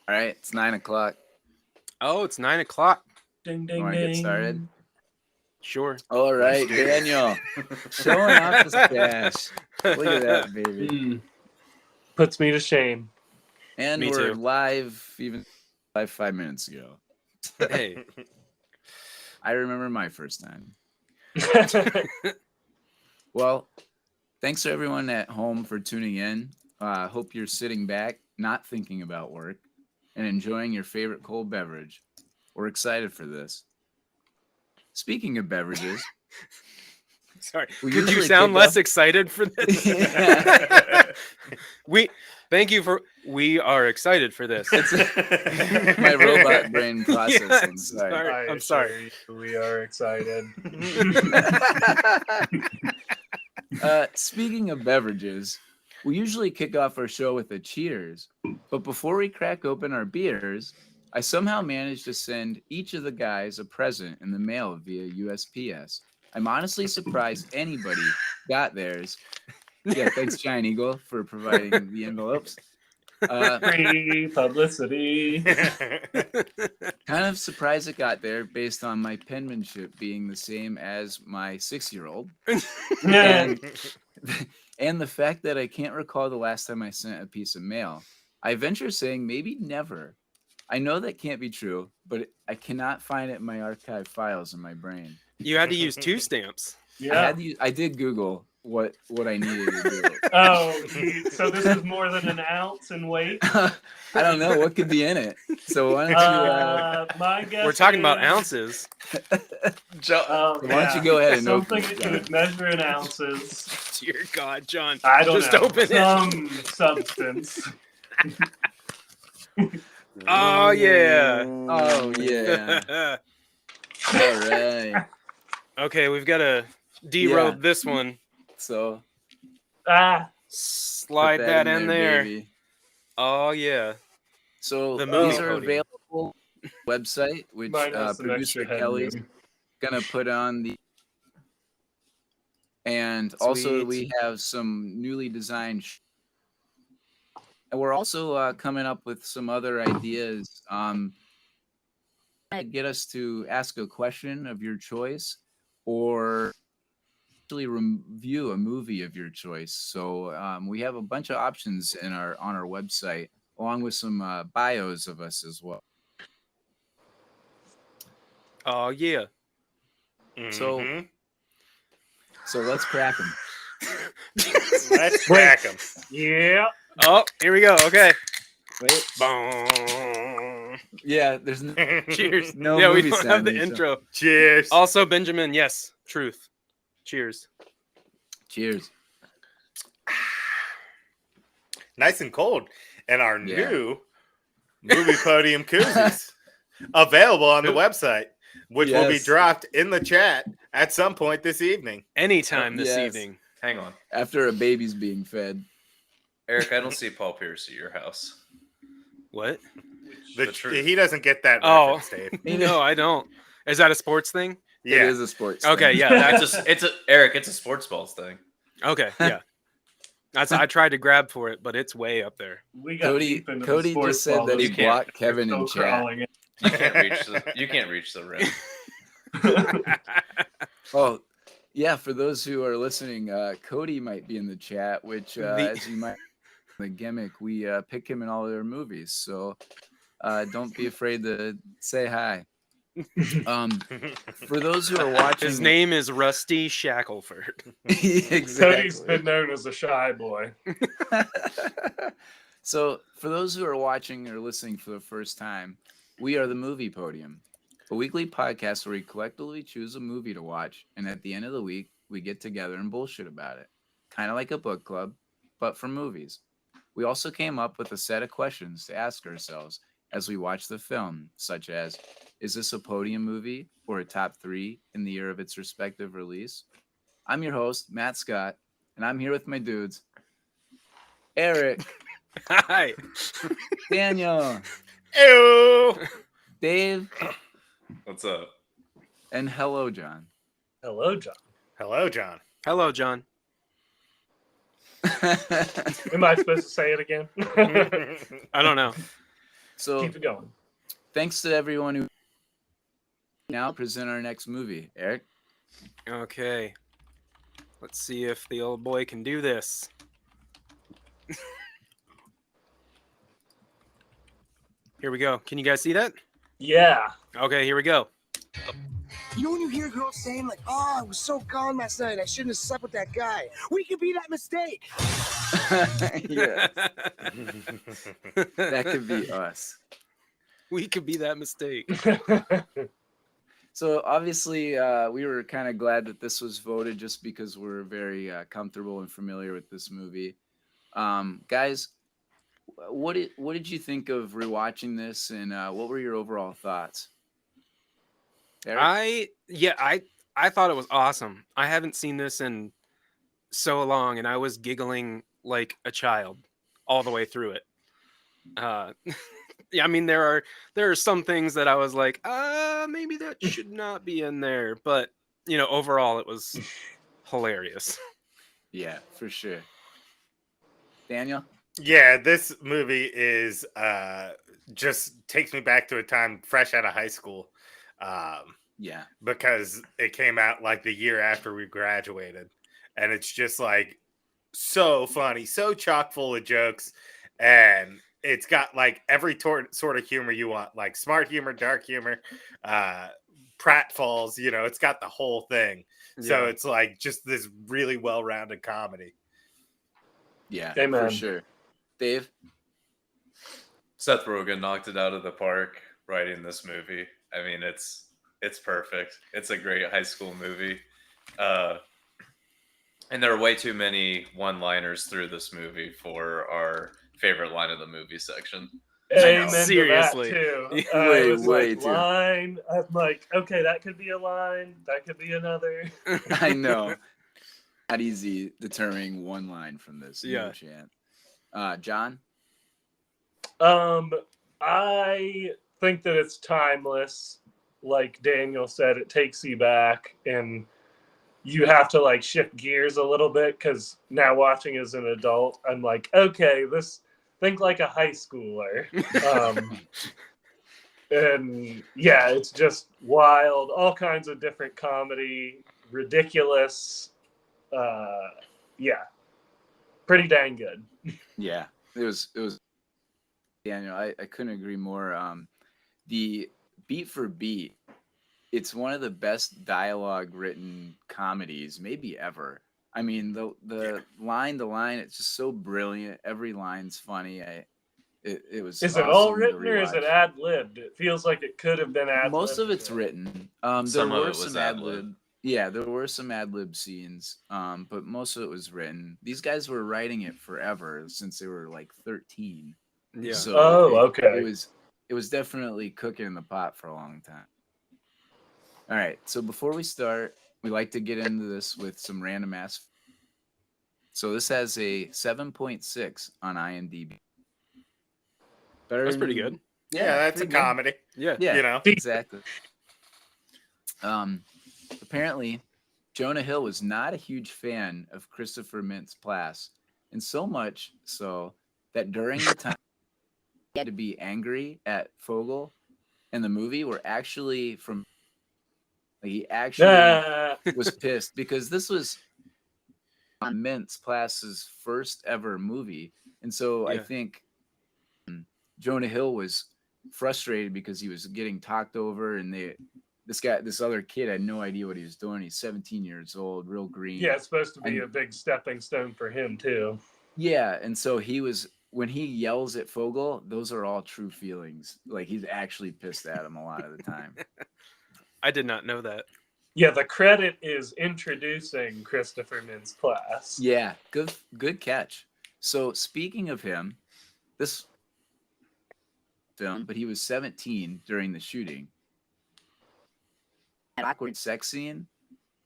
All right, it's 9:00. Oh, it's 9:00. Ding, You ding, want to get ding. started? Sure. All right, Daniel, showing off the stash. Look at that, baby. Puts me to shame. And Me we're too. live, even live 5 minutes ago. Hey. I remember my first time. Well, thanks to everyone at home for tuning in. Hope you're sitting back, not thinking about work, and enjoying your favorite cold beverage. We're excited for this. Speaking of beverages, Sorry. We Could you usually sound kick less off- excited for this? We are excited for this. my robot brain processing. Yes, Sorry. I'm sorry. We are excited. Speaking of beverages, we usually kick off our show with a cheers, but before we crack open our beers, I somehow managed to send each of the guys a present in the mail via USPS. I'm honestly surprised anybody got theirs. Yeah, thanks, Giant Eagle, for providing the envelopes. Free publicity. Kind of surprised it got there based on my penmanship being the same as my 6-year-old. Yeah. And the fact that I can't recall the last time I sent a piece of mail. I venture saying maybe never. I know that can't be true, but I cannot find it in my archive files in my brain. You had to use 2 stamps. Yeah. I did Google what I needed to do. Oh, so this is more than an ounce in weight? I don't know what could be in it. So why don't you? My guess We're talking about is, ounces. Why don't you go ahead and open something it, that you would measure in ounces. Dear God, John. I don't Just know. open it. Some substance. Oh, yeah. Oh yeah! All right. Okay, we've got to derobe this one. So Slide put that in there. baby. Oh, yeah. So The movie these are podium. available on the website, which Minus an producer extra Kelly's headroom. gonna put on the. And also Sweet. we have some newly designed. And we're also coming up with some other ideas. Get us to ask a question of your choice, or actually review a movie of your choice. So we have a bunch of options on our website, along with some bios of us as well. Oh, yeah. So let's crack them. Let's crack them. Yeah. Oh, here we go. Okay. Wait. Boom. Yeah, there's Cheers. no yeah, we movie don't have sound the in each intro. Cheers. Also, Benjamin, yes. Truth. Cheers. Cheers. Nice and cold. And our Yeah. new Movie Podium koozies available on the website, which will be Yes. dropped in the chat at some point this evening. Anytime this Yes. evening. Hang on, After a baby's being fed. Eric. I don't see Paul Pierce at your house. What? The truth. He doesn't get that Oh. reference, Dave. No, I don't. Is that a sports thing? It Yeah. is a sports. Okay, thing. yeah. It's a Eric. It's a sports balls thing. Okay, yeah. I tried to grab for it, but it's way up there. We got deep into Cody the sports just said ball that he this can't- blocked Kevin in week. Still chat. crawling in. You can't reach the rim. Oh, yeah. For those who are listening, Cody might be in the chat, which, as you might the gimmick, we pick him in all their movies. So don't be afraid to say hi. For those who are watching, His name is Rusty Shackelford. exactly. Cody's been known as a shy boy. So, for those who are watching or listening for the first time, we are the Movie Podium, a weekly podcast where we collectively choose a movie to watch, and at the end of the week, we get together and bullshit about it. Kind of like a book club, but for movies. We also came up with a set of questions to ask ourselves as we watch the film, such as, is this a podium movie or a top 3 in the year of its respective release? I'm your host, Matt Scott, and I'm here with my dudes, Eric, Hi. Daniel, Ew. Dave, What's up? and hello, John. Hello, John. Hello, John. Hello, John. Am I supposed to say it again? I don't know. So Keep it going. thanks to everyone who now present our next movie. Eric? Okay. Let's see if the old boy can do this. Here we go. Can you guys see that? Yeah. Okay, here we go. You know when you hear girls saying like, "Oh, I was so gone last night. I shouldn't have slept with that guy." We could be that mistake. Yeah, that could be us. We could be that mistake. So obviously, we were kind of glad that this was voted just because we're very comfortable and familiar with this movie. Guys, what did you think of rewatching this, and what were your overall thoughts? Eric? I thought it was awesome. I haven't seen this in so long, and I was giggling like a child all the way through it. Yeah, I mean there are some things that I was like, maybe that should not be in there, but overall it was hilarious. Yeah, for sure. Daniel? Yeah, this movie is just takes me back to a time fresh out of high school. Yeah. Because it came out like the year after we graduated, and it's just like so funny, so chock full of jokes, and it's got like every sort of humor you want, like smart humor, dark humor, pratfalls, it's got the whole thing. So Yeah. it's like just this really well-rounded comedy. Yeah, Amen. for sure. Dave? Seth Rogen knocked it out of the park writing this movie. I mean, it's perfect. It's a great high school movie. And there are way too many one-liners through this movie for our favorite line of the movie section. Amen Seriously. to that too. Way, It was way like too. line. I'm like, okay, that could be a line. That could be another. I know. Not easy determining one line from this. Yeah. No chance. John? I think that it's timeless. Like Daniel said, it takes you back, and you have to like shift gears a little bit because now watching as an adult, I'm like, okay, think like a high schooler. And yeah, it's just wild, all kinds of different comedy, ridiculous. Yeah, pretty dang good. Yeah. It was Daniel, I couldn't agree more. The beat for beat, it's one of the best dialogue written comedies maybe ever. I mean, the line to line, it's just so brilliant. Every line's funny. It was. Is it awesome all to written or is it rewatch. ad libbed? It feels like it could have been ad libbed. Most of it's written. There Some of were it was some ad-lib. ad-lib. Yeah, there were some ad-lib scenes, but most of it was written. These guys were writing it forever since they were like 13. Yeah. So Oh, okay. It was definitely cooking in the pot for a long time. All right, so before we start, we like to get into this with some random ass. So this has a 7.6 on IMDb. Better That's pretty than- good. Yeah, that's a pretty good. comedy. Yeah. Yeah, exactly. Apparently, Jonah Hill was not a huge fan of Christopher Mintz-Plasse, and so much so that during the time he had to be angry at Fogel and the movie were actually from. Like, he actually was pissed because this was Mintz-Plasse's first ever movie, and so I Yeah. think Jonah Hill was frustrated because he was getting talked over, and this other kid had no idea what he was doing. He's 17 years old, real green. Yeah, it's supposed to be And- a big stepping stone for him too. Yeah, and so when he yells at Fogel, those are all true feelings. Like, he's actually pissed at him a lot of the time. I did not know that. Yeah, the credit is introducing Christopher Mintz-Plasse. Yeah, good catch. So speaking of him, this film, but he was 17 during the shooting. That awkward sex scene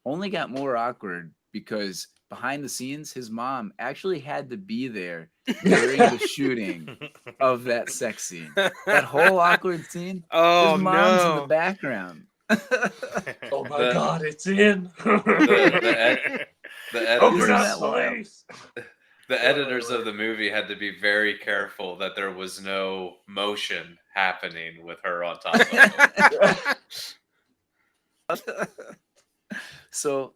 only got more awkward because behind the scenes, his mom actually had to be there during the shooting of that sex scene. That whole awkward scene, Oh his mom's in the no. background. Oh my The- God, it's in. The Open Isn't up, that wild? police. The editors of the movie had to be very careful that there was no motion happening with her on top of him. So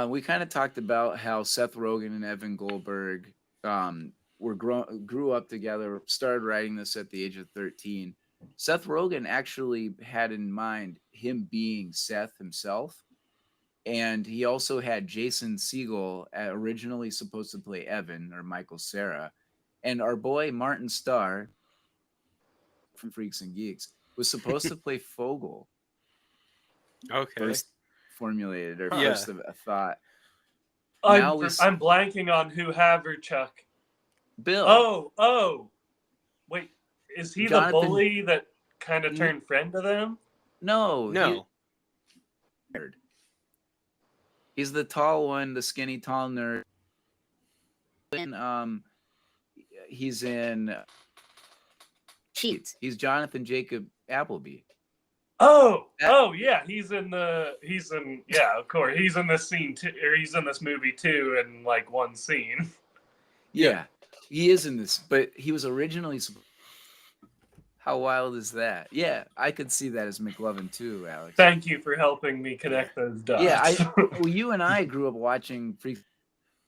we kind of talked about how Seth Rogen and Evan Goldberg grew up together, started writing this at the age of 13. Seth Rogen actually had in mind him being Seth himself. And he also had Jason Segel originally supposed to play Evan or Michael Cera. And our boy Martin Starr from Freaks and Geeks was supposed to play Fogel. Okay. First formulated or Yeah. first of a thought. I'm blanking on who Haverchuck. Bill. Oh. Wait, is he Jonathan- the bully that kind of turned friend to them? No. He's the tall one, the skinny tall nerd. And he's in Cheats. He's Jonathan Jacob Appleby. Oh, yeah, of course. He's in this scene too, or he's in this movie too in like one scene. Yeah, he is in this, but he was originally. How wild is that? Yeah, I could see that as McLovin too, Alex. Thank you for helping me connect those dots. Yeah, well, you and I grew up watching Freaks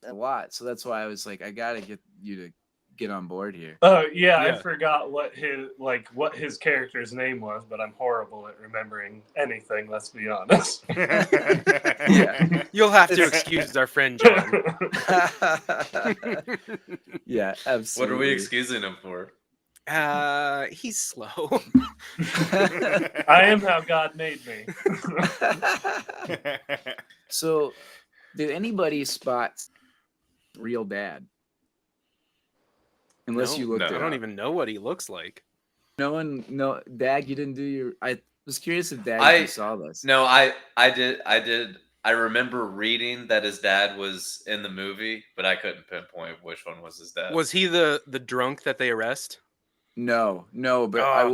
a lot, so that's why I was like, I gotta get you to get on board here. Oh yeah, Yeah. I forgot what his character's name was, but I'm horrible at remembering anything. Let's be honest. Yeah. You'll have to excuse our friend John. Yeah, absolutely. What are we excusing him for? He's slow. I am how God made me. So, did anybody spot real dad? Unless you looked no. at I don't even know what he looks like. No, Dag, you didn't do your. I was curious if Dag you saw this. No, I did. I remember reading that his dad was in the movie, but I couldn't pinpoint which one was his dad. Was he the drunk that they arrest? No, but I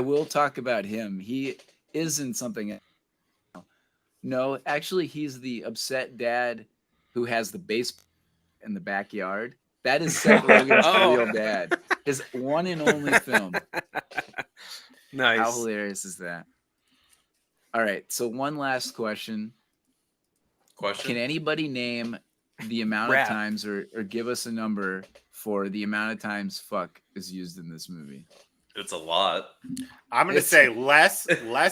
will talk about him. He is in something. No, actually, he's the upset dad who has the baseball in the backyard. That is Seth Rogen's real dad. His one and only film. Nice. How hilarious is that? All right, so one last question. Can anybody name the amount of times or give us a number for the amount of times fuck is used in this movie? It's a lot. I'm going to say less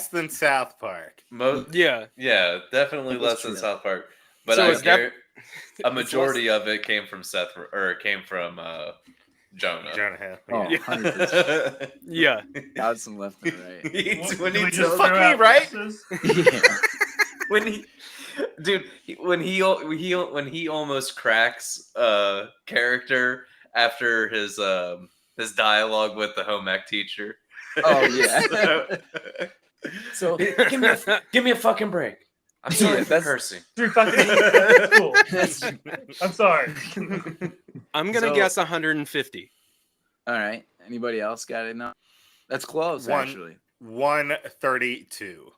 than South Park. Yeah, definitely less than South Park. But So is that- a majority of it came from Jonah. Jonah Hill. Oh, Yeah. 100%. yeah. Got some left and right. when Do he we tells- just fuck throw me, out right? guesses? Yeah. when he almost cracks character after his dialogue with the home ec teacher. Oh yeah. So give me a fucking break. I'm sorry for cursing. Through fucking that's cool. I'm sorry. I'm gonna So- guess 150. all right. Anybody else got it? No. That's close, One. actually. 132.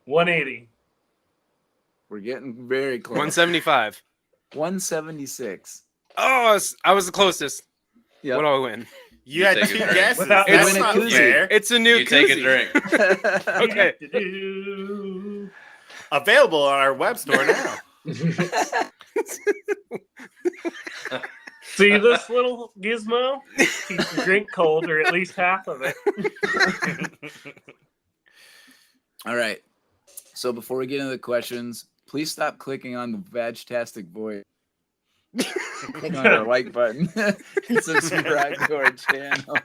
180. We're getting very close. 175. 176. Oh, I was the closest. Yep. What do I win? You had take two a drink. guesses. Without- That's win a not koozie. fair. It's a new You take a koozie. drink. Okay. Available on our web store now. See this little gizmo? Keeps the drink cold, or at least half of it. All right. So before we get into the questions, please stop clicking on the Vagtastic voice. Click on our like button and subscribe to our channel.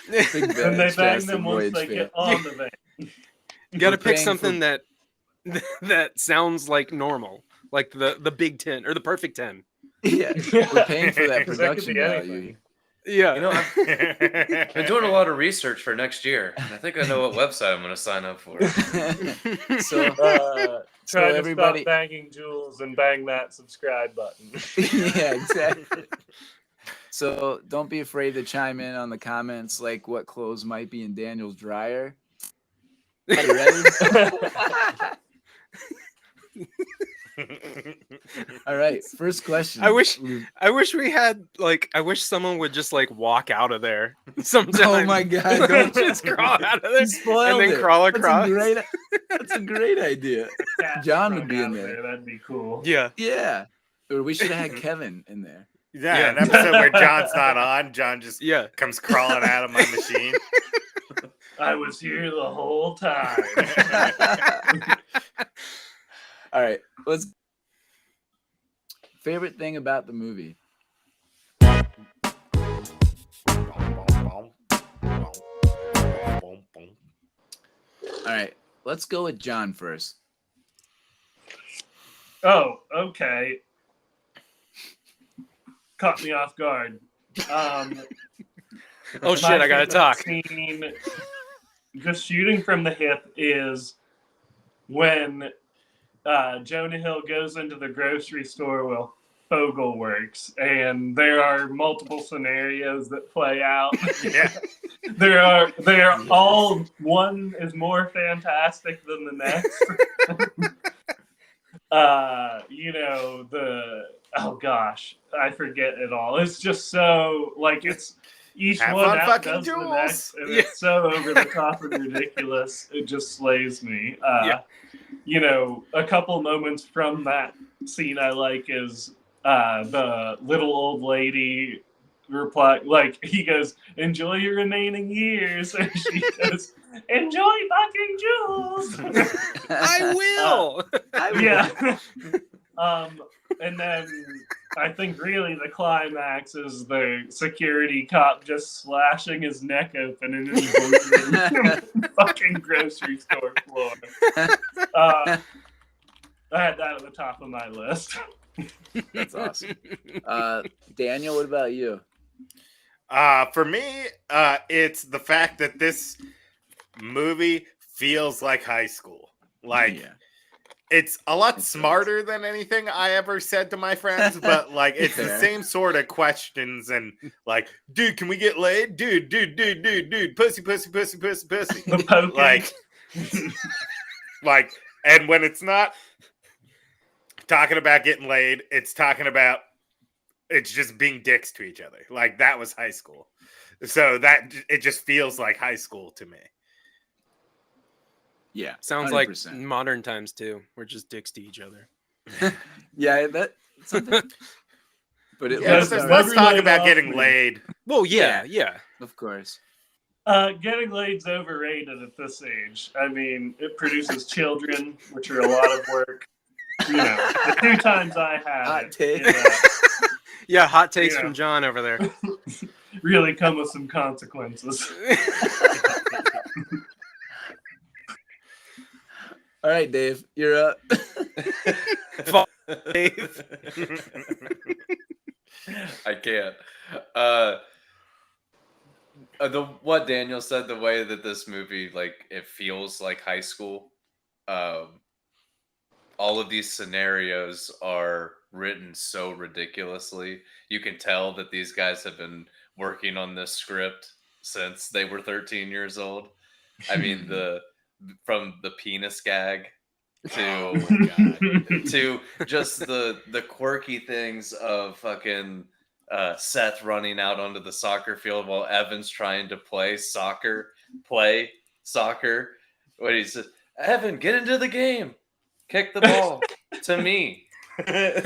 Big And they bang Vagtastic them once Voyage they fan. get on the van. You gotta We're pick paying something for- that sounds like normal, like the Big 10 or the Perfect 10. Yeah, we're paying for that 'Cause that could production be value. anything. Yeah. You know, I've been doing a lot of research for next year, and I think I know what website I'm going to sign up for. So Try to everybody- stop banging Jules and bang that subscribe button. yeah, exactly. So don't be afraid to chime in on the comments, like what clothes might be in Daniel's dryer. Are you ready? All right, first question. I wish we had I wish someone would just walk out of there sometime. Oh my god! Don't just crawl out of there You spoiled and then it. crawl across. That's a great idea. John would be in there. That'd be cool. Yeah. Yeah. Or we should have had Kevin in there. Yeah, an episode where John's not on, John just Yeah. comes crawling out of my machine. I was here the whole time. All right, let's. Favorite thing about the movie? All right, let's go with John first. Oh, okay. Caught me off guard. Oh shit! I gotta talk. Scene, just shooting from the hip is when Jonah Hill goes into the grocery store with Fogel works, and there are multiple scenarios that play out. Yeah. They are all, one is more fantastic than the next. Oh gosh, I forget it all. It's just so it's each Have one fun out fucking does the Jules. next, and it's so over the top and ridiculous. It just slays me. A couple moments from that scene I like is the little old lady reply, he goes, "Enjoy your remaining years," and she goes, "Enjoy fucking Jules." I will. Yeah. And then I think really the climax is the security cop just slashing his neck open and his the fucking grocery store floor. I had that at the top of my list. That's awesome. Daniel, what about you? For me, it's the fact that this movie feels like high school. It's a lot smarter than anything I ever said to my friends, but it's the same sort of questions and dude, can we get laid? Dude, pussy. The poking. And when it's not talking about getting laid, it's just being dicks to each other. That was high school. So that it just feels like high school to me. Yeah, Sounds 100%. like modern times too. We're just dicks to each other. Yeah, that. But let's talk about getting laid. Well, yeah. Of course. Getting laid's overrated at this age. I mean, it produces children, which are a lot of work. The 2 times I had Hot it, take. Yeah, hot takes from John over there. really come with some consequences. All right, Dave, you're up. Fuck Dave. I can't. What Daniel said, the way that this movie, it feels like high school. All of these scenarios are written so ridiculously. You can tell that these guys have been working on this script since they were 13 years old. I mean, from the penis gag to just the quirky things of fucking Seth running out onto the soccer field while Evan's trying to play soccer. What he says, Evan, get into the game. Kick the ball to me. You're gonna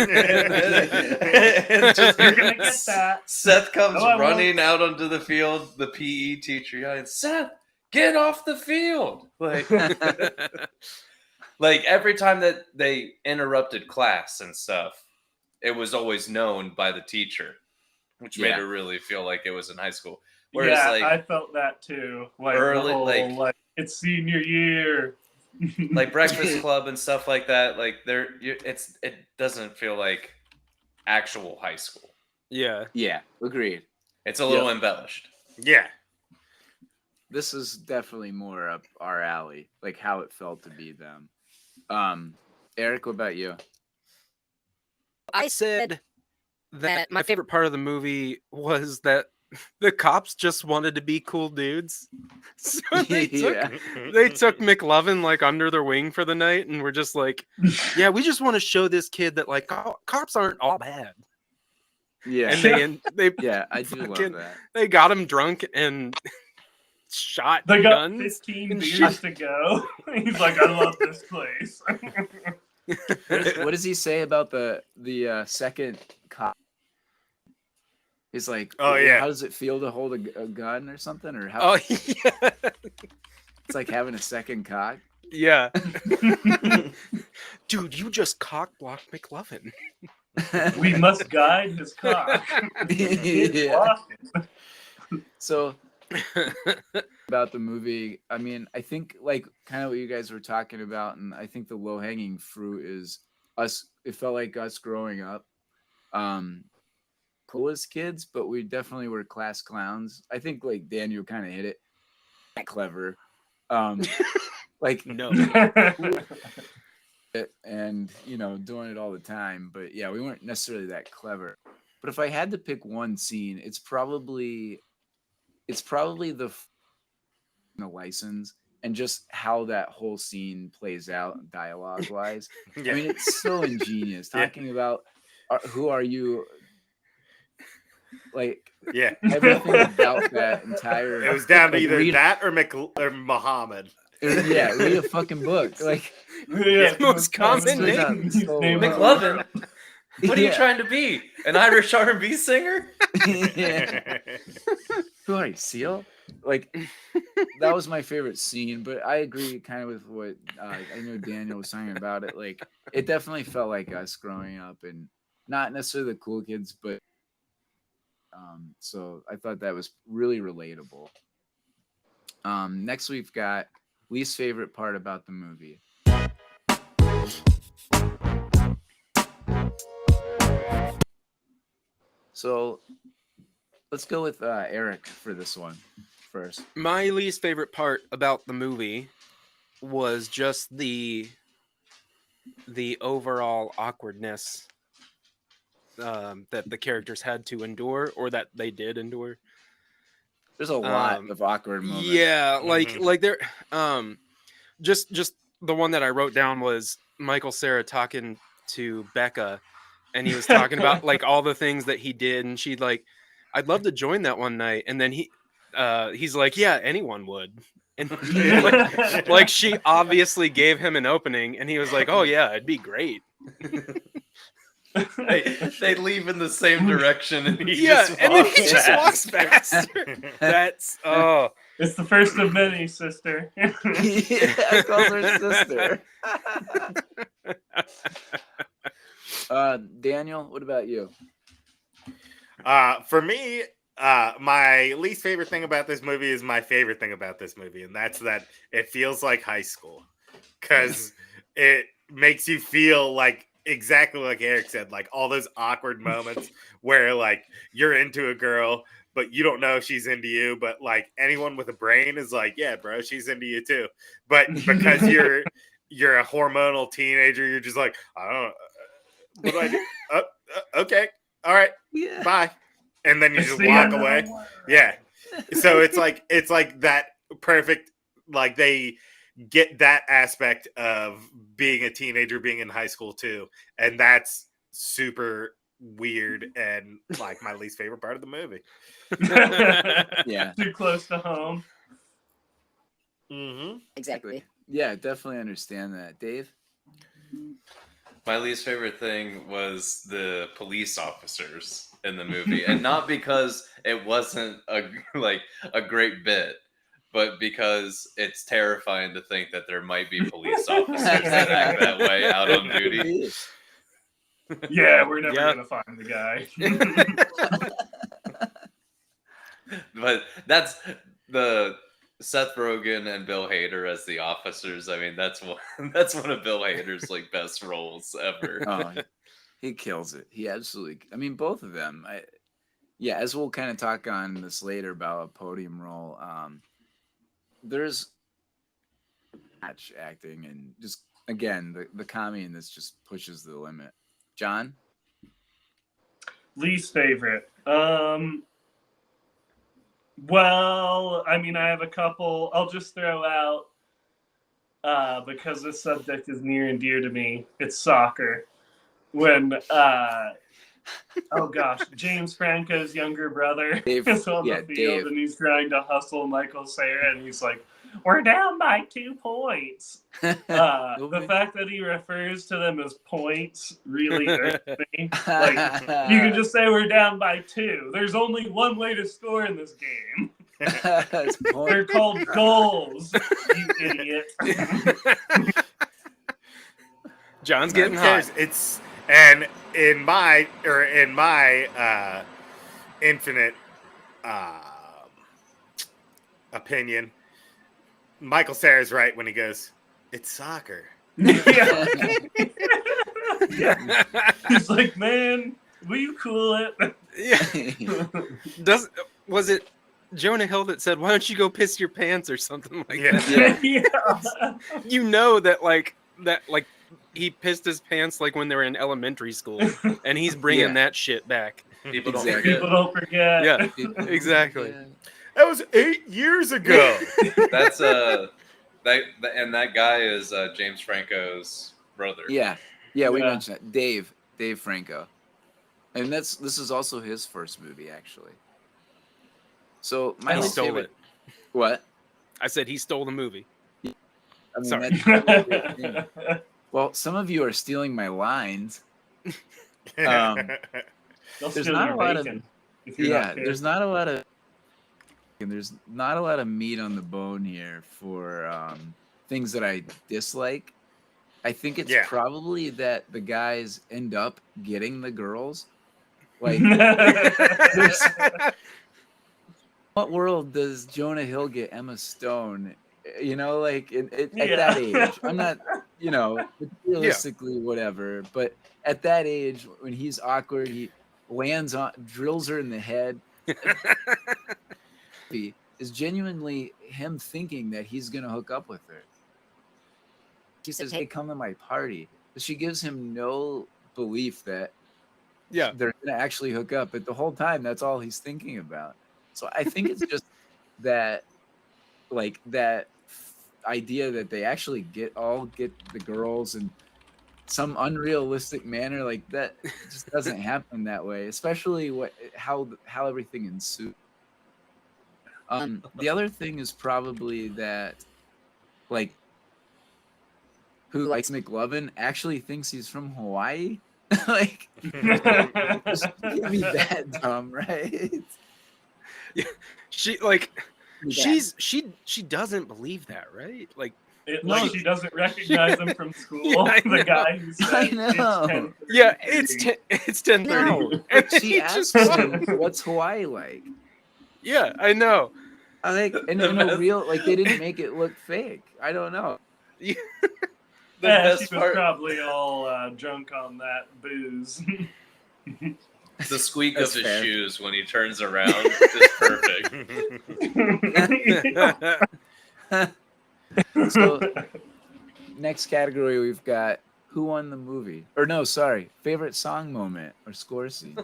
get that. Seth comes running out onto the field. The PE teacher yelling, Seth, get off the field. Every time that they interrupted class and stuff, it was always known by the teacher, which made it really feel like it was in high school. Whereas, I felt that too. Early, it's senior year. Breakfast Club and stuff like that. It doesn't feel like actual high school. Yeah. Yeah, agreed. It's a little embellished. Yeah. This is definitely more up our alley, how it felt to be them. Eric, what about you? I said that my favorite part of the movie was that the cops just wanted to be cool dudes. So they Yeah. took McLovin like under their wing for the night and were just like, yeah, we just want to show this kid that like cops aren't all bad. Yeah. And they Yeah, I do fucking- love that. they got him drunk and shot They got guns 15 and beers to go. He's like, I love this place. What does he say about the second cop? He's like, Oh, yeah. how does it feel to hold a gun or something? Or how Oh yeah, it's like having a second cock? yeah. Dude, you just cock blocked McLovin. We must guide his cock. Yeah. So about the movie, I mean, I think like kind of what you guys were talking about, and I think the low hanging fruit is us. It felt like us growing up, cool as kids, but we definitely were class clowns. I think like Daniel kind of hit it. Not clever, like No. and doing it all the time. But yeah, we weren't necessarily that clever. But if I had to pick one scene, it's probably the license and just how that whole scene plays out dialogue wise. Yeah. I mean, it's so ingenious Yeah. talking about who are you, like Yeah. everything about that entire. It was down to like, either read, that or Muhammad. Yeah, read a fucking book. Like Yeah, Most common Straight up, name. so- McLovin. What are you Yeah. trying to be? An Irish R&B singer? Yeah. Who are you, Seal? Like that was my favorite scene, but I agree kind of with what I know Daniel was saying about it. Like it definitely felt like us growing up, and not necessarily the cool kids, but so I thought that was really relatable. Next we've got least favorite part about the movie. So let's go with Eric for this one first. My least favorite part about the movie was just the overall awkwardness that the characters had to endure, or that they did endure. There's a lot of awkward moments. Yeah, Mhm. like there, just the one that I wrote down was Michael Cera talking to Becca, and he was talking about like all the things that he did, and she'd like, I'd love to join that one night, and then he's like, yeah, anyone would, and like she obviously gave him an opening, and he was like, oh yeah, it'd be great. They leave in the same direction and he Yeah, just and then walks he just past. walks faster. That's It's the first of many, sister. Yeah, I called her sister. Daniel, what about you? For me, my least favorite thing about this movie is my favorite thing about this movie, and that's that it feels like high school because it makes you feel like exactly like Eric said, like all those awkward moments where like you're into a girl, but you don't know if she's into you, but like anyone with a brain is like, yeah, bro, she's into you too. But because you're a hormonal teenager, you're just like, I don't know. What do I do? Okay. All right. Yeah. Bye. And then you just It's the walk end of the away. world. Yeah. So it's like that perfect, like they get that aspect of being a teenager, being in high school too. And that's super weird and like my least favorite part of the movie. Yeah. Too close to home. Mm-hmm. Exactly. Yeah, definitely understand that. Dave? My least favorite thing was the police officers in the movie, and not because it wasn't a great bit, but because it's terrifying to think that there might be police officers that act that way out on duty. Yeah, we're never Yeah. gonna find the guy. But that's the Seth Rogen and Bill Hader as the officers. I mean, that's one of Bill Hader's like best roles ever. Oh, he kills it. He absolutely. I mean, both of them. Yeah, as we'll kind of talk on this later about a podium role. There's match acting and just again the comedy in this just pushes the limit. John? Least favorite. Well, I mean, I have a couple. I'll just throw out because this subject is near and dear to me. It's soccer. When oh gosh, James Franco's younger brother Dave, is on yeah, the field Dave. and he's trying to hustle Michael Cera, and he's like, "We're down by 2 points." The fact that he refers to them as points really irks me. Like, you can just say we're down by 2. There's only one way to score in this game. They're called goals, you idiot. John's getting Who cares? hot. It's and in my infinite opinion, Michael Cera's right when he goes, "It's soccer." Yeah. Yeah. He's like, "Man, will you cool it?" Yeah. Was it Jonah Hill that said, "Why don't you go piss your pants" or something like Yeah. that? Yeah. You know that he pissed his pants like when they were in elementary school, and he's bringing Yeah. that shit back. People don't Exactly. People forget. don't forget. Yeah, exactly. That was 8 years ago. That's and that guy is James Franco's brother. Yeah, we Yeah. mentioned that. Dave Franco, and this is also his first movie, actually. So my He whole stole favorite- it. What? I said he stole the movie. I mean, Sorry. that's- well, some of you are stealing my lines. They'll There's steal not your a lot of- bacon if you're Yeah, not there's not a lot of meat on the bone here for things that I dislike. I think it's Yeah. probably that the guys end up getting the girls. Like, careful. what world does Jonah Hill get Emma Stone? You know, like at Yeah. that age, I'm not, realistically, whatever. But at that age, when he's awkward, he drills her in the head. Is genuinely him thinking that he's gonna hook up with her. He says, "Hey, come to my party," but she gives him no belief that Yeah. they're gonna actually hook up. But the whole time, that's all he's thinking about. So I think it's just that, like that idea that they actually get the girls in some unrealistic manner, like that just doesn't happen that way. Especially how everything ensues. The other thing is probably that, like, who likes McLovin actually thinks he's from Hawaii. Like, just can't be that dumb, right? She doesn't believe that, right? Like, Like she doesn't recognize him from school. Yeah, I The know. guy who said I know. yeah, it's 10:30. No, And she he asks just- him, "What's Hawaii like?" Yeah, I know. I think, and in a real, like, they didn't make it look fake. I don't know. The Yeah, best she was part, probably all drunk on that booze. the squeak That's of his fair. shoes when he turns around is perfect. So, next category we've got who won the movie, or no, sorry, favorite song moment or score scene.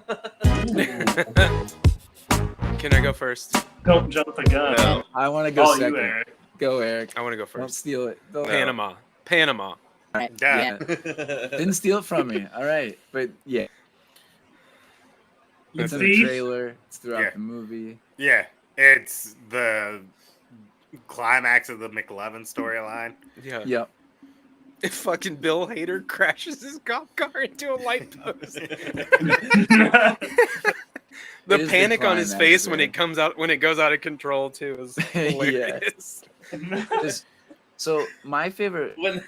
Can I go first? Don't jump the gun. No. I want to go Oh, second. you, Eric. Go, Eric. I want to go Don't first. steal it. Don't- Panama. Yeah. Didn't steal it from me. All right, but yeah, it's in the Thief? trailer. It's throughout Yeah. the movie. Yeah, it's the climax of the McLovin storyline. Yeah. Yep. If fucking Bill Hader crashes his golf car into a light post. The It is the panic on his climax, face when yeah. when it goes out of control too is hilarious. So my favorite When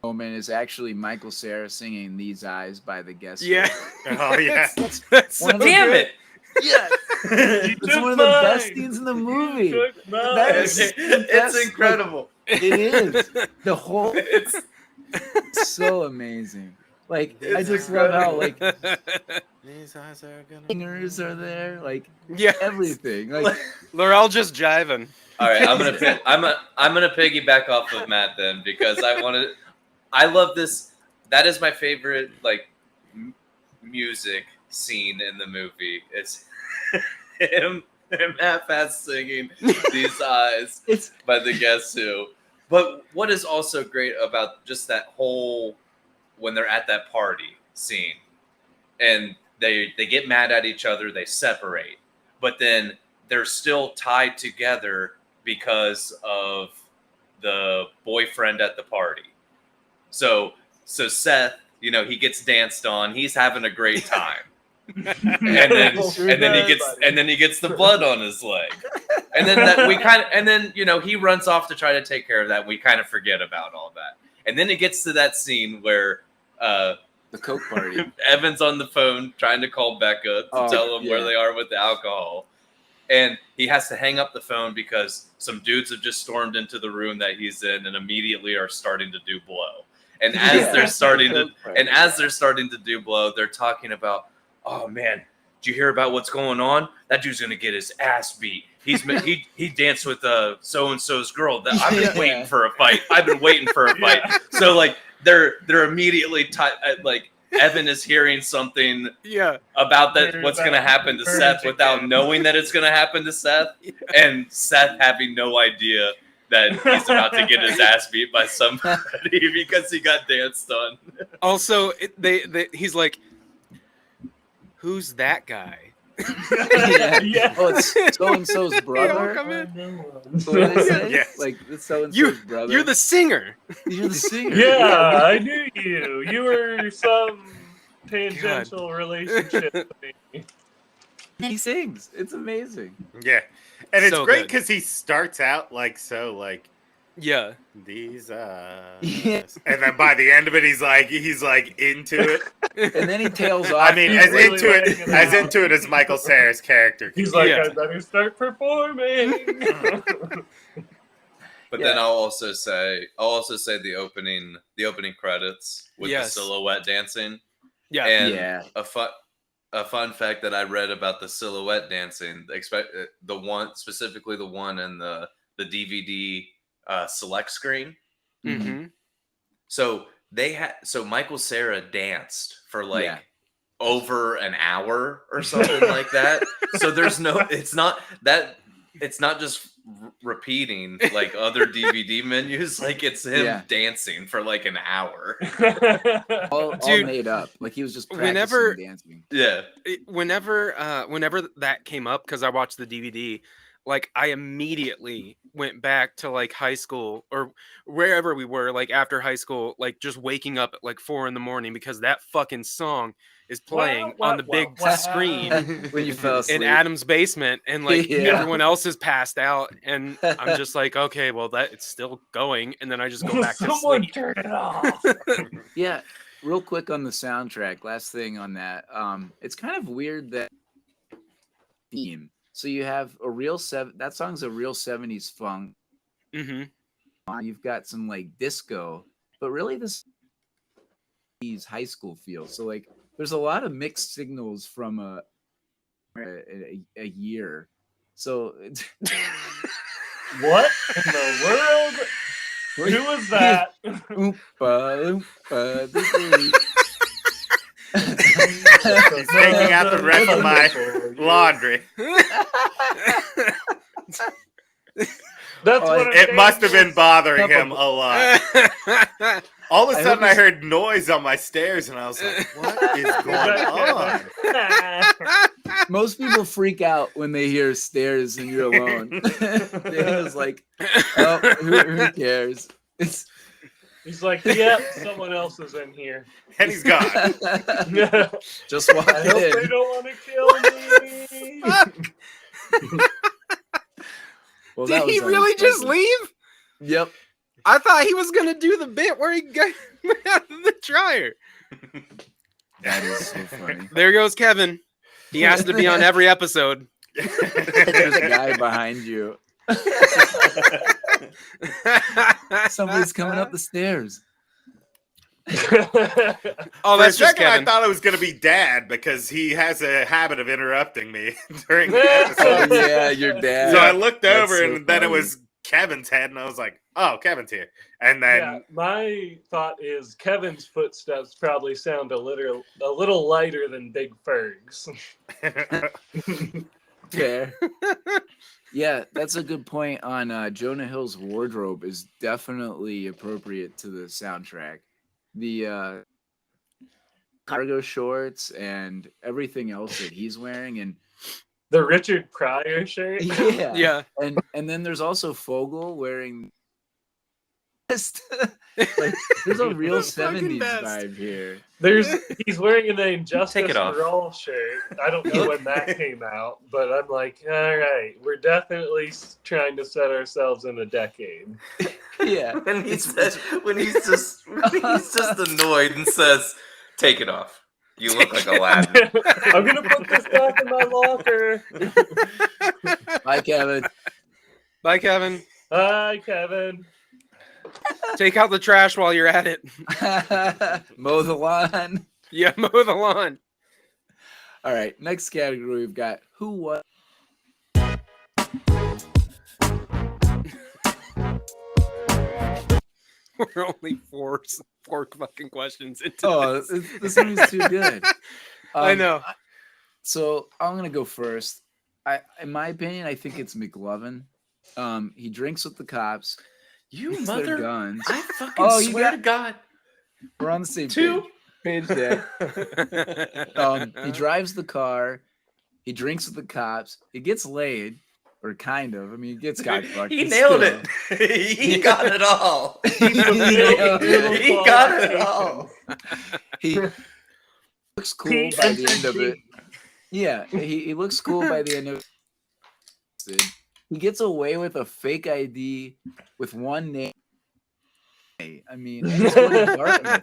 moment is actually Michael Cera singing "These Eyes" by the Guest. Yeah. Oh, yeah. That's One so of the- damn good. it! Yeah, it's took one of the best mine. scenes in the movie. Took mine. That is It's that's, incredible. like, it is the whole. It's It's so amazing. Like, I It's just love how incredible. like These eyes are gonna. singers are there, like Yeah. everything. Like, They're all just jiving. All right, I'm gonna piggyback off of Matt then because I love this. That is my favorite like music scene in the movie. It's him and half-ass singing These Eyes It's by the Guess Who. But what is also great about just that whole, when they're at that party scene, and they get mad at each other, they separate, but then they're still tied together because of the boyfriend at the party. So Seth, you know, he gets danced on, he's having a great time. and then he gets the blood on his leg. And then you know, he runs off to try to take care of that. We kind of forget about all that. And then it gets to that scene where the Coke party. Evan's on the phone trying to call Becca to tell them where they are with the alcohol. And he has to hang up the phone because some dudes have just stormed into the room that he's in and immediately are starting to do blow. And as they're starting to do blow, they're talking about, oh man, did you hear about what's going on? That dude's gonna get his ass beat. He danced with so and so's girl. I've been waiting for a fight. So like they're immediately like Evan is hearing something about that what's gonna happen to Seth without knowing that it's gonna happen to Seth, and Seth having no idea that he's about to get his ass beat by somebody because he got danced on. Also, he's like, who's that guy? Yeah. Oh, it's so and so's brother. Come in. What they say? Yes. Like it's so and so's brother. You're the singer. You're the singer. Yeah, I knew you. You were some tangential relationship with me. He sings. It's amazing. Yeah. And it's So great good. because he starts out like Yeah. these Yeah. and then by the end of it he's like into it. And then he tails off. I mean, He's as really into it as Michael Cera's character. He's like, Yeah. I better start performing. But then I'll also say the opening credits with the silhouette dancing. Yeah. And a fun fact that I read about the silhouette dancing, specifically the one in the DVD select screen. Mm-hmm. So Michael Cera danced for over an hour or something like that. So it's not just repeating like other DVD menus. Like it's him dancing for like an hour. all made up. Like he was just practicing dancing. Yeah. Whenever that came up, because I watched the DVD, like I immediately went back to like high school or wherever we were, like after high school, like just waking up at like 4 a.m. because that fucking song is playing on the big screen When you fell asleep in Adam's basement, and like everyone else is passed out, and I'm just like, okay, well it's still going, and then I just go back to Someone sleep. turn it off. Yeah, real quick on the soundtrack. Last thing on that. It's kind of weird that theme. So you have a real that song's a real 70s funk. Mm-hmm. You've got some like disco, but really this is high school feel. So like there's a lot of mixed signals from a year. So What in the world? Who was that? He's taking out the rest of my laundry. That's what It must have been bothering him a lot. All of a sudden, I heard noise on my stairs, and I was like, "What is going on?" Most people freak out when they hear stairs and you're alone. Daniel's like, "Oh, who cares?" He's like, "Yep, someone else is in here." And he's gone. Just walk I hope in. they don't want to kill me. Well, Did that he was really just unexpected. leave? Yep. I thought he was gonna do the bit where he got out of the dryer. That is so funny. There goes Kevin. He has to be on every episode. There's a guy behind you. Somebody's coming up the stairs. Oh, For a that's just second, I Kevin. thought it was going to be Dad because he has a habit of interrupting me during the Oh, episode. yeah, your dad. So I looked That's over, so and then it funny. was Kevin's head, and I was like, "Oh, Kevin's here." And Yeah, then my thought is Kevin's footsteps probably sound a little lighter than Big Ferg's. Fair. Yeah, that's a good point on Jonah Hill's wardrobe is definitely appropriate to the soundtrack. The cargo shorts and everything else that he's wearing, and The Richard Pryor shirt. yeah, Yeah. and then there's also Fogel wearing like there's a real The fucking 70s best. vibe here. He's wearing an Injustice it off. for All shirt. I don't know when that came out, but I'm like, all right, we're definitely trying to set ourselves in a decade. Yeah. When he says, when he's just annoyed and says, "Take it off. You look like Aladdin." I'm gonna put this back in my locker. Bye, Kevin. Bye, Kevin. Hi, Kevin. Take out the trash while you're at it. Mow the lawn. Yeah, mow the lawn. All right, next category we've got who was. We're only four fucking questions into Oh, this. this movie's too good. I know. So I'm gonna go first. In my opinion, I think it's McLovin. He drinks with the cops. You Takes their mother! guns. I fucking Oh, you swear got- to God. We're on the same Two. page there. He drives the car. He drinks with the cops. He gets laid, or kind of. I mean, he gets got fucked. He but nailed still. it. He got it all. Yeah. He got it all. He looks cool by the end of it. Yeah, he looks cool by the end of it. He gets away with a fake ID with one name. I mean, he's going to Dartmouth.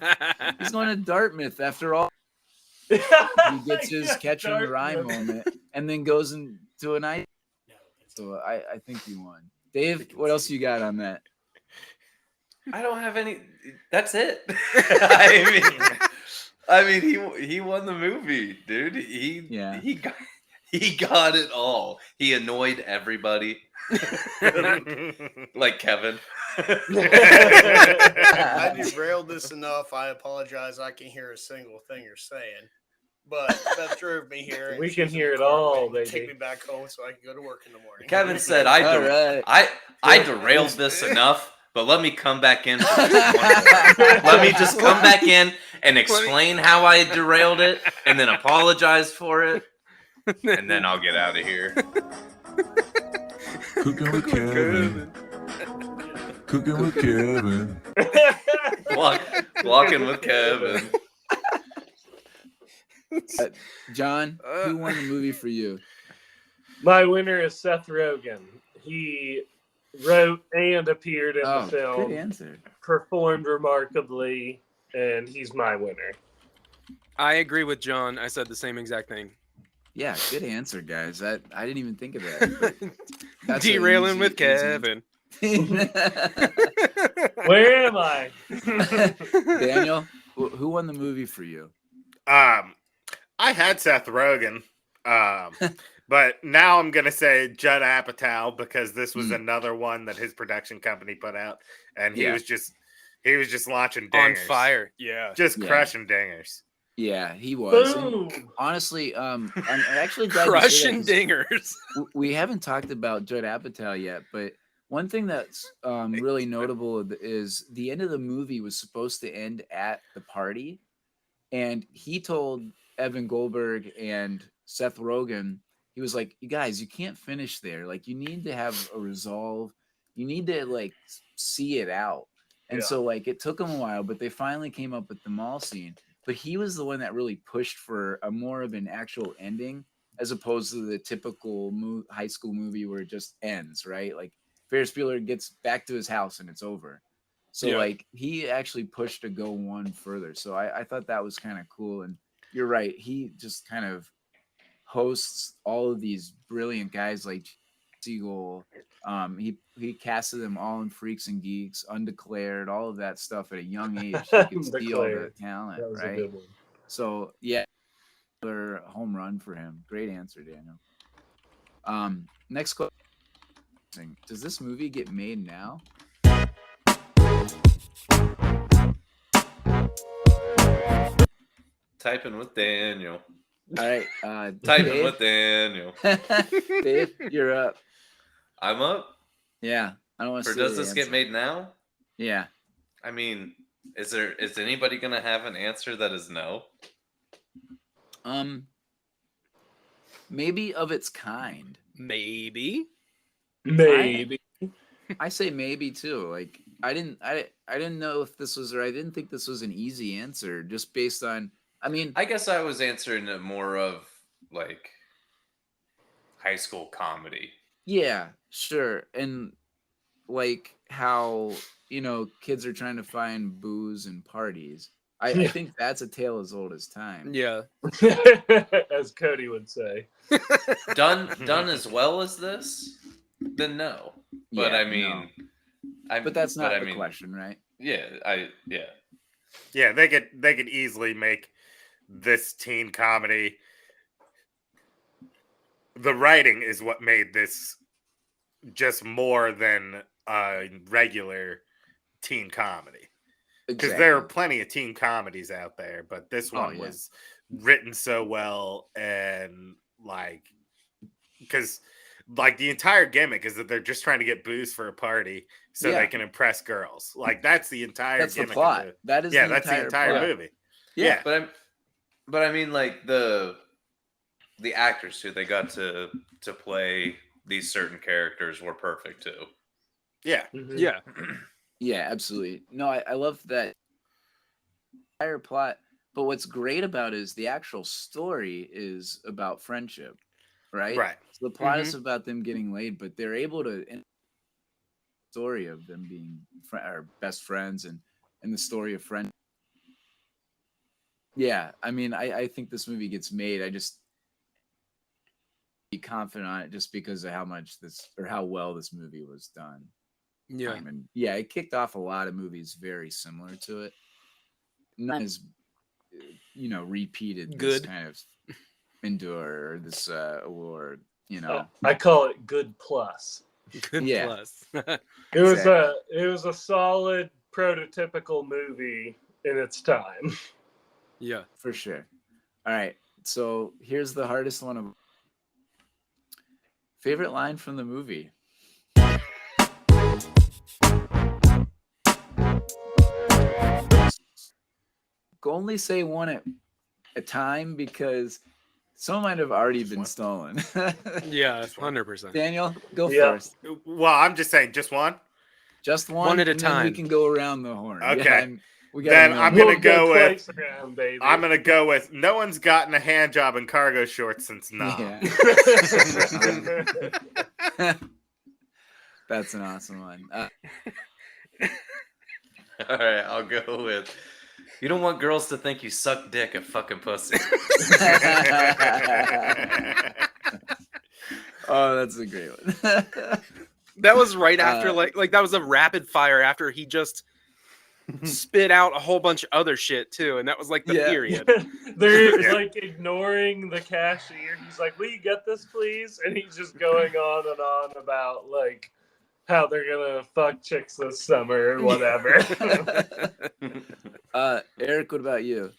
He's going to Dartmouth after all. He gets his catch and rhyme moment and then goes into an ice. So I think he won. Dave, what else you got on that? I don't have any. That's it. I mean, he won the movie, dude. He got it all. He annoyed everybody, like Kevin. I derailed this enough. I apologize. I can't hear a single thing you're saying. But Beth drove me here. and We she's can in hear the it car all, with me to baby. Take me back home so I can go to work in the morning. Kevin said, All right. I derailed this enough, but let me come back in. For this one more. Let me just come back in and explain how I derailed it, and then apologize for it, and then I'll get out of here. Cooking with Kevin. Cooking with Kevin. Walking with Kevin. John, who won the movie for you? My winner is Seth Rogen. He wrote and appeared in the Good film, answer. performed remarkably, and he's my winner. I agree with John. I said the same exact thing. Yeah, good answer, guys. I didn't even think of that. but that's an Derailing easy- with easy answer. Kevin. Where am I? Daniel, who won the movie for you? I had Seth Rogen, but now I'm gonna say Judd Apatow because this was another one that his production company put out, and he Yeah. was just launching On dingers, fire. Yeah. just Yeah. crushing dingers. Yeah, he was. And Boom. honestly, I'm actually glad you say that Crushing 'cause dingers. we haven't talked about Judd Apatow yet, but one thing that's really notable is the end of the movie was supposed to end at the party, and he told Evan Goldberg and Seth Rogen, he was like, "You guys, you can't finish there. Like, you need to have a resolve. You need to like see it out." And Yeah. so like it took them a while, but they finally came up with the mall scene. But he was the one that really pushed for a more of an actual ending, as opposed to the typical high school movie where it just ends, right? Like Ferris Bueller gets back to his house and it's over. So Yeah. like he actually pushed to go one further. So I thought that was kind of cool. And you're right, he just kind of hosts all of these brilliant guys like Siegel. He casted them all in Freaks and Geeks, Undeclared, all of that stuff at a young age. You could see all the Undeclared. talent, That was a right? good one. So yeah, another home run for him. Great answer, Daniel. Next question: does this movie get made now? Typing with Daniel. All right, Typing Dave, with Daniel. Dave, you're up. I'm up. Yeah, I don't want to Or see does the this get answer. made now? Yeah. I mean, is anybody gonna have an answer that is no? Maybe of its kind. Maybe. Maybe. I say maybe too. Like I didn't know if this was, or I didn't think this was an easy answer just based on. I mean, I guess I was answering it more of like high school comedy. yeah, sure, and like how kids are trying to find booze and parties. I Yeah. think that's a tale as old as time. Yeah. As Cody would say. Done as well as this, then no. But Yeah, I mean, but that's not I the mean, question, right? Yeah, Yeah, they could easily make this teen comedy. The writing is what made this just more than a regular teen comedy. Because there are plenty of teen comedies out there, but this one was written so well, and because the entire gimmick is that they're just trying to get booze for a party so they can impress girls. Like that's the entire That's the gimmick. plot. That is that's the entire plot. movie. Yeah. but I mean, like the actors who they got to play these certain characters were perfect too. Yeah. Mhm. Yeah. Yeah, absolutely. No, I love that entire plot. But what's great about it is the actual story is about friendship, right? Right. So the plot is about them getting laid, but they're able to story of them being best friends and the story of friends. Yeah, I mean, I think this movie gets made. I just be confident on it just because of how well this movie was done. Yeah. And yeah, it kicked off a lot of movies very similar to it. Not as repeated Good. this kind of endure or this award. I call it good plus. Good Yeah. plus. It was a solid prototypical movie in its time. Yeah. For sure. All right, so here's the hardest one of favorite line from the movie. Only say one at a time because some might have already been stolen. Yeah, 100%. Daniel, go Yeah. first. Well, I'm just saying, just one. Just one, One at a and then we time. can go around the horn. Okay. Yeah, we got Then a I'm million. gonna go with. twice around, baby. I'm gonna go with. No one's gotten a hand job in cargo shorts since now. Yeah. That's an awesome one. All right, I'll go with. You don't want girls to think you suck dick at fucking pussy. Oh, that's a great one. That was right after like that was a rapid fire after he just spit out a whole bunch of other shit too, and that was like the period. They're like ignoring the cashier. He's like, "Will you get this, please?" And he's just going on and on about like how they're gonna fuck chicks this summer or whatever. Eric, what about you?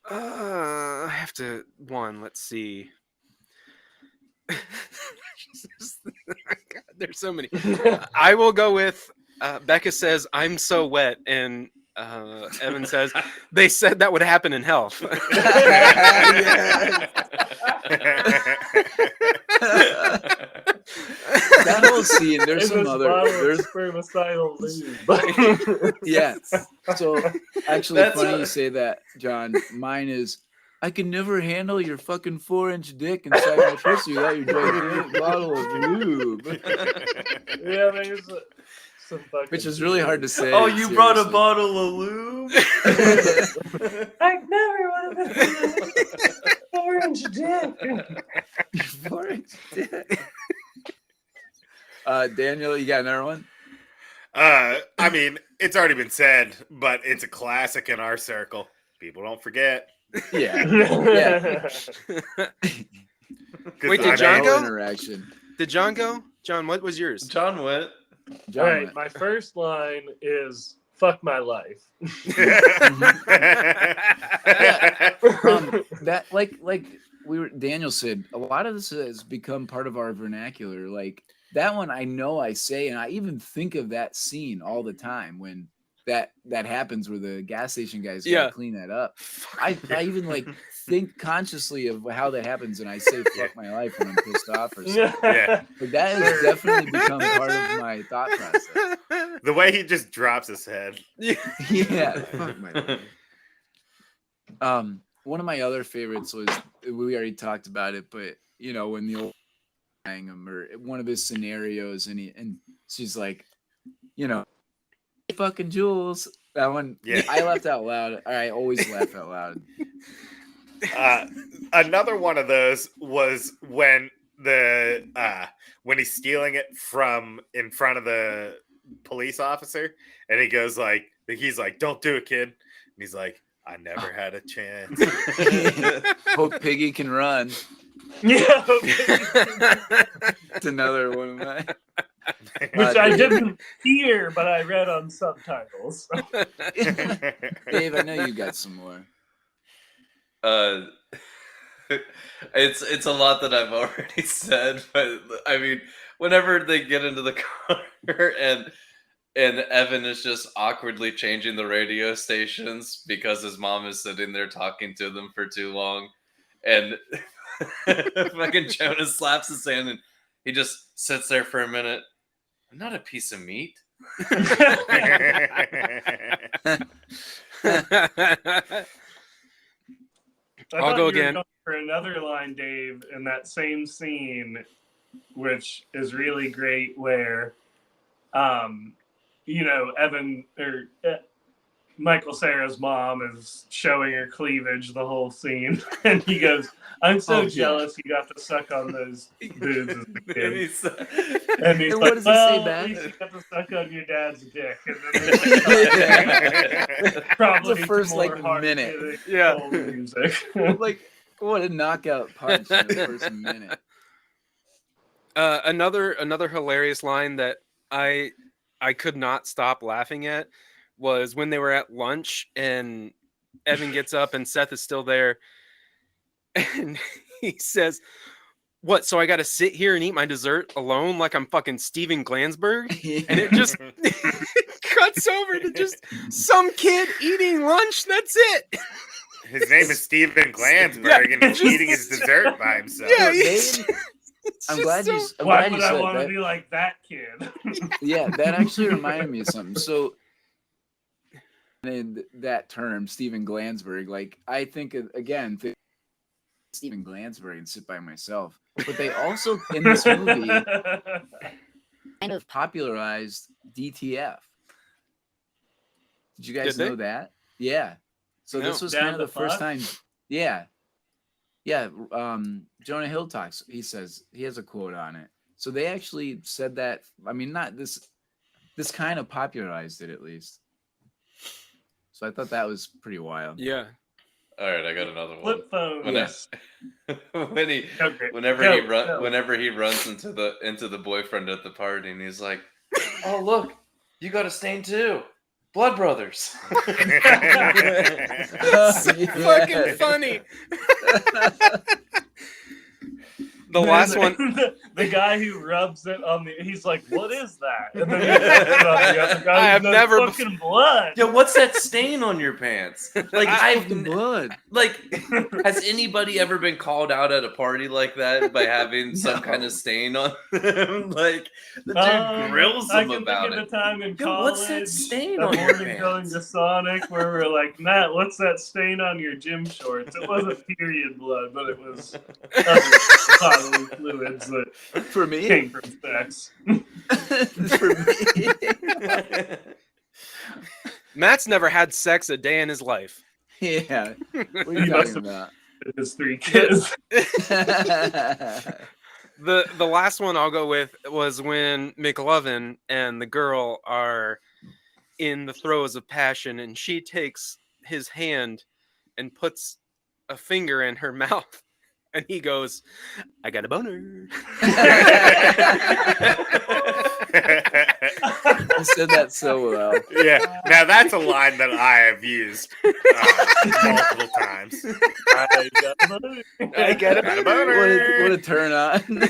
I have to let's see. God, there's so many. I will go with Becca says, "I'm so wet," and Evan says, "They said that would happen in health." That whole scene, there's In some this other. bottle of There's spermicidal lube. yeah. So actually, That's funny a- you say that, John. Mine is. I can never handle your fucking 4-inch dick inside my pussy without your gigantic bottle of lube. Yeah, there's some fucking. Which is really hard to say. Oh, you brought a seriously. bottle of lube? I never want to be 4-inch dick. 4-inch dick. Daniel, you got another one? I mean, it's already been said, but it's a classic in our circle. People don't forget. Yeah. Yeah. Wait, did I John mean, go? Interaction. Did John go? John, what was yours? John went. John All right, went. my first line is fuck my life. That Daniel said, a lot of this has become part of our vernacular. Like that one, I know I say, and I even think of that scene all the time when that happens where the gas station guys gotta clean that up. I even like think consciously of how that happens, and I say "fuck my life" when I'm pissed off or something. Yeah. But that has definitely become part of my thought process. The way he just drops his head. Yeah, fuck my life. One of my other favorites was, we already talked about it, but you know, when the old hang him, or one of his scenarios, and she's like, you know, fucking Jules. That one, Yeah. I laughed out loud. I always laugh out loud. Another one of those was when when he's stealing it from in front of the police officer, and he goes like, he's like, "Don't do it, kid." And he's like, "I never had a chance." Hope Piggy can run. Yeah, It's another one of mine. which I didn't hear, but I read on subtitles. Dave, I know you got some more. It's a lot that I've already said, but I mean, whenever they get into the car and Evan is just awkwardly changing the radio stations because his mom is sitting there talking to them for too long, and fucking Jonah slaps his hand and he just sits there for a minute. I'm not a piece of meat. I'll go again. For another line, Dave, in that same scene, which is really great, where, you know, Michael Cera's mom is showing her cleavage the whole scene, and he goes, "I'm so jealous you got to suck on those boobs as a kid." And he's And like, what does he say "Well, at back? least you got to suck on your dad's dick." And then Probably the first like minute. Yeah, music. Like, what a knockout punch in the first minute. Another hilarious line that I could not stop laughing at was when they were at lunch and Evan gets up and Seth is still there, and he says, "What? So I got to sit here and eat my dessert alone like I'm fucking Steven Glansberg?" And it just cuts over to just some kid eating lunch. That's it. His name is Steven Glansberg, and he's eating his dessert by himself. Yeah, I'm glad you. I'm Why glad would you I said want to that. be like that kid? Yeah, that actually reminded me of something. So, in that term, Steven Glansberg, like I think again, Steven Glansberg and sit by myself. But they also in this movie kind of popularized DTF. Did you guys Did they? know that? Yeah. So No. this was Down kind of the the first fuck? time. Yeah. Yeah. Jonah Hill talks. He says he has a quote on it. So they actually said that. I mean, not this. This kind of popularized it at least. So I thought that was pretty wild. Yeah. All right, I got another one. Flip phone. Yes. Whenever he runs into the boyfriend at the party, and he's like, "Oh look, you got a stain too, blood brothers." Fucking funny. The last one. The guy who rubs it on he's like, "What is that?" And then he rubs it on the other guy. I have "That's never fucking blood." Yo, what's that stain on your pants? Like Fucking blood. Like, has anybody ever been called out at a party like that by having some kind of stain on them? Like, the dude grills them about I can think it. of the time in Yo, college, what's that stain a on your morning going pants? to Sonic, where we're like, "Matt, what's that stain on your gym shorts?" It wasn't period blood, but it was other bodily fluids that For me. came from sex. For me. Matt's never had sex a day in his life. Yeah. What are you He must talking have- about? His 3 kids. The last one I'll go with was when McLovin and the girl are in the throes of passion, and she takes his hand and puts a finger in her mouth, and he goes, "I got a boner." said that so well. Yeah, now that's a line that I have used multiple times. I got money. I get Got a it. boner. What a turn on.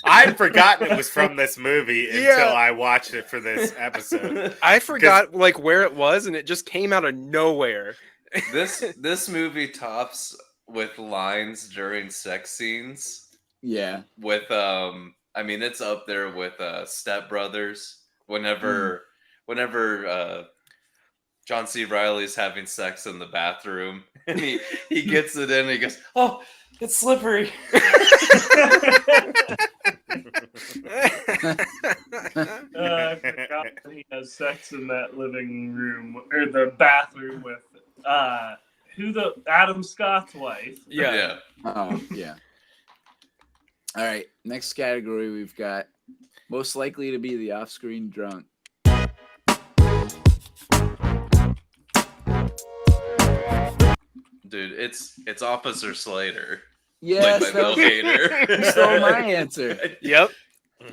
I'd forgotten it was from this movie until Yeah. I watched it for this episode. I forgot like where it was, and it just came out of nowhere. This movie tops with lines during sex scenes. Yeah. With I mean, it's up there with Step Brothers. Whenever John C. Reilly's having sex in the bathroom, and he gets it in, and he goes, "Oh, it's slippery." I forgot that he has sex in that living room or the bathroom with Adam Scott's wife. Yeah. Oh, yeah. All right. Next category we've got most likely to be the off-screen drunk. Dude, it's Officer Slater. Yes, Played by Bill that Hader. you stole my answer. Yep.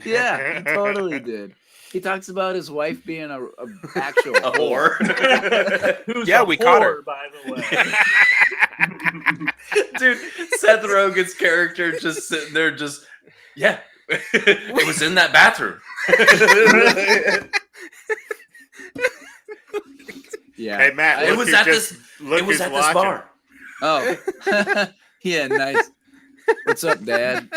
Yeah, he totally did. He talks about his wife being a actual A whore. Who's Yeah, a we caught her. whore, by the way. Dude, Seth Rogen's character just sitting there yeah. It was in that bathroom. Yeah. Hey Matt, It look was who at just- this look it was who's at this watching. bar. Oh. Yeah, nice. What's up, Dad?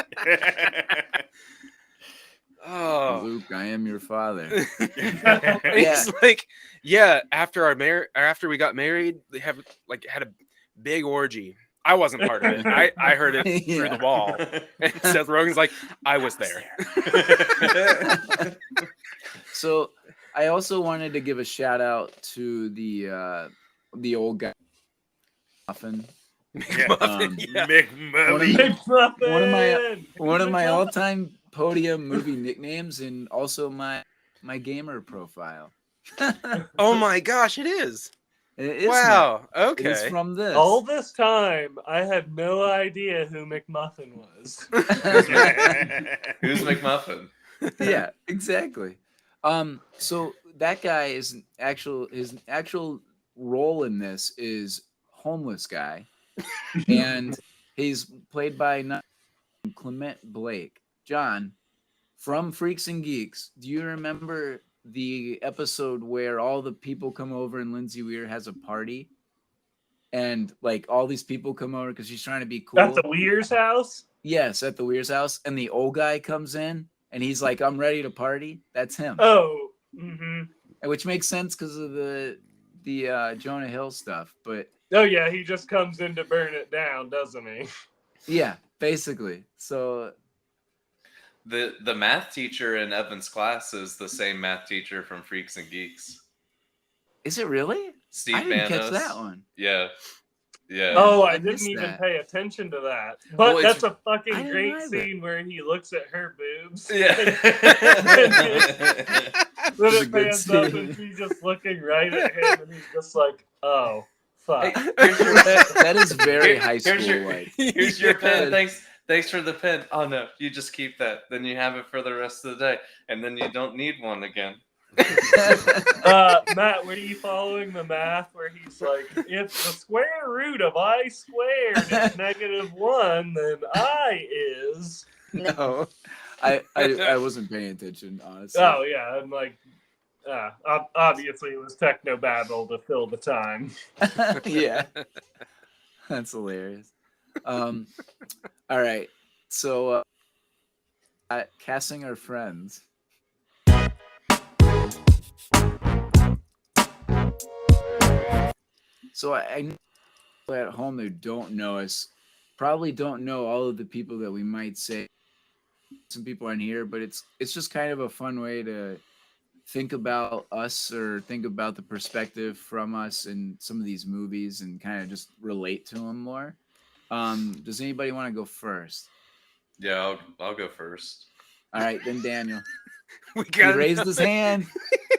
Oh. Luke, I am your father. It's like, yeah, after we got married, they had a big orgy. I wasn't part of it. I heard it through Yeah. the wall. And Seth Rogen's like, I was there. So I also wanted to give a shout out to the old guy. Muffin. Yeah. McMully. One of my all-time podium movie nicknames, and also my gamer profile. Oh my gosh, it is. It is Wow. It is Okay. from this. All this time, I had no idea who McMuffin was. Who's McMuffin? Yeah, exactly. So that guy is his actual role in this is homeless guy, and he's played by Clement Blake. John, from Freaks and Geeks, do you remember the episode where all the people come over and Lindsay Weir has a party? And like all these people come over because she's trying to be cool. At the Weir's house? Yes, at the Weir's house. And the old guy comes in and he's like, I'm ready to party. That's him. Oh. Mm-hmm. Which makes sense because of the Jonah Hill stuff. But Oh, yeah, he just comes in to burn it down, doesn't he? yeah, basically. So The math teacher in Evan's class is the same math teacher from Freaks and Geeks. is it really? Steve I didn't catch Bandos. that one. Yeah. Yeah. Oh, I I didn't missed even that. pay attention to that. But Well, that's a I fucking didn't great either. scene where he looks at her boobs. Yeah. Then It's a it good pans up scene. and she's just looking right at him and he's just like, oh, fuck. Hey, here's your pen. That is very high Here's school your- like. Here's your pen. Yeah. Thanks for the pen. Oh no, you just keep that. Then you have it for the rest of the day, and then you don't need one again. Matt, were you following the math where he's like, if the square root of I squared is -1, then I is... No, I wasn't paying attention, honestly. Oh, yeah, I'm like, obviously it was technobabble to fill the time. Yeah, that's hilarious. All right, so casting our friends. So I know people at home who don't know us probably don't know all of the people that we might say. Some people on here, but it's just kind of a fun way to think about us or think about the perspective from us in some of these movies and kind of just relate to them more. Does anybody want to go first? Yeah, I'll go first. All right, then Daniel. We He got raised his hand.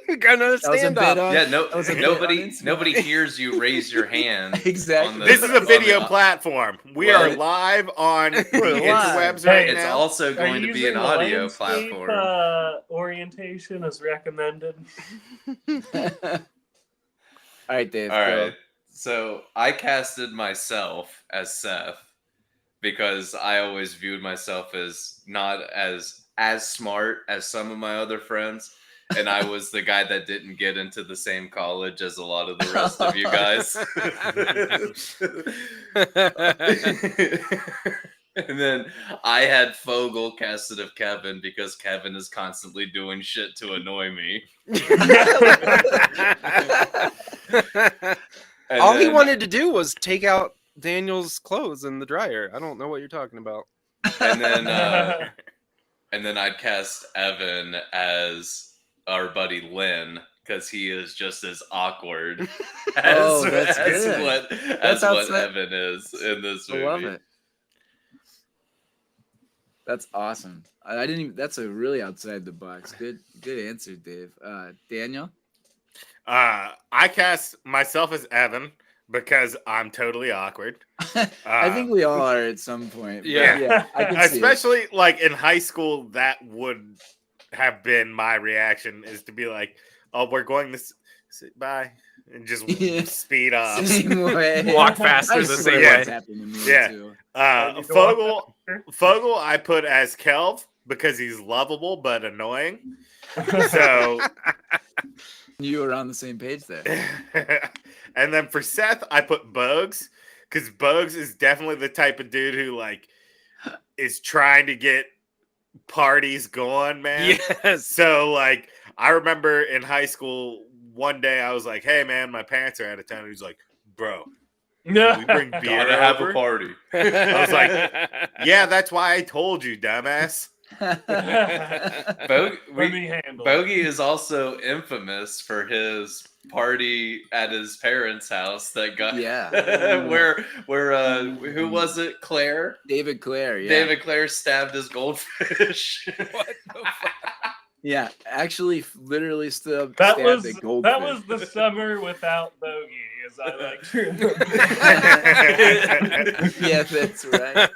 We got another That was a stand bit up. on. Yeah, that was a bit on nobody Instagram. hears you raise your hand. Exactly. on the- This is a on video the- platform. We Well, are live on the We're live. interwebs right Hey, It's now. also Are going you to be using an the audio landscape, platform. orientation as recommended? All right, Dave. All go. right. So I casted myself as Seth because I always viewed myself as not as smart as some of my other friends, and I was the guy that didn't get into the same college as a lot of the rest of you guys. And then I had Fogel casted of Kevin because Kevin is constantly doing shit to annoy me. And All he then- wanted to do was take out Daniel's clothes in the dryer. I don't know what you're talking about. and then I'd cast Evan as our buddy Lynn because he is just as awkward as, Oh, that's as good. what That's as what outside- Evan is in this I movie. love it. That's awesome. I didn't even. That's a really outside the box. Good answer, Dave. Daniel. I cast myself as Evan because I'm totally awkward. I think we all are at some point. but Yeah. I can see it. Especially like in high school, that would have been my reaction is to be like, "Oh, we're going to say bye," and just Yeah. speed up. Same way. Walk faster I the swear same that's way. happened to me Yeah. too. You go on Fogel, I put as Kelv because he's lovable but annoying. So, You were on the same page there. and then for Seth, I put Bogues because Bogues is definitely the type of dude who like is trying to get parties going, man. Yes. So like, I remember in high school, one day I was like, "Hey, man, my parents are out of town." And he's like, "Bro, can we bring beer Gotta have over?" a party. I was like, "Yeah, that's why I told you, dumbass." Let me handle it. Bogey is also infamous for his party at his parents' house that got Yeah. where who was it? Claire? David Clare. Yeah. David Clare stabbed his goldfish. What the fuck? Yeah. Actually, literally stabbed That the was goldfish. the summer without bogey, as I like to remember. Yeah, that's right.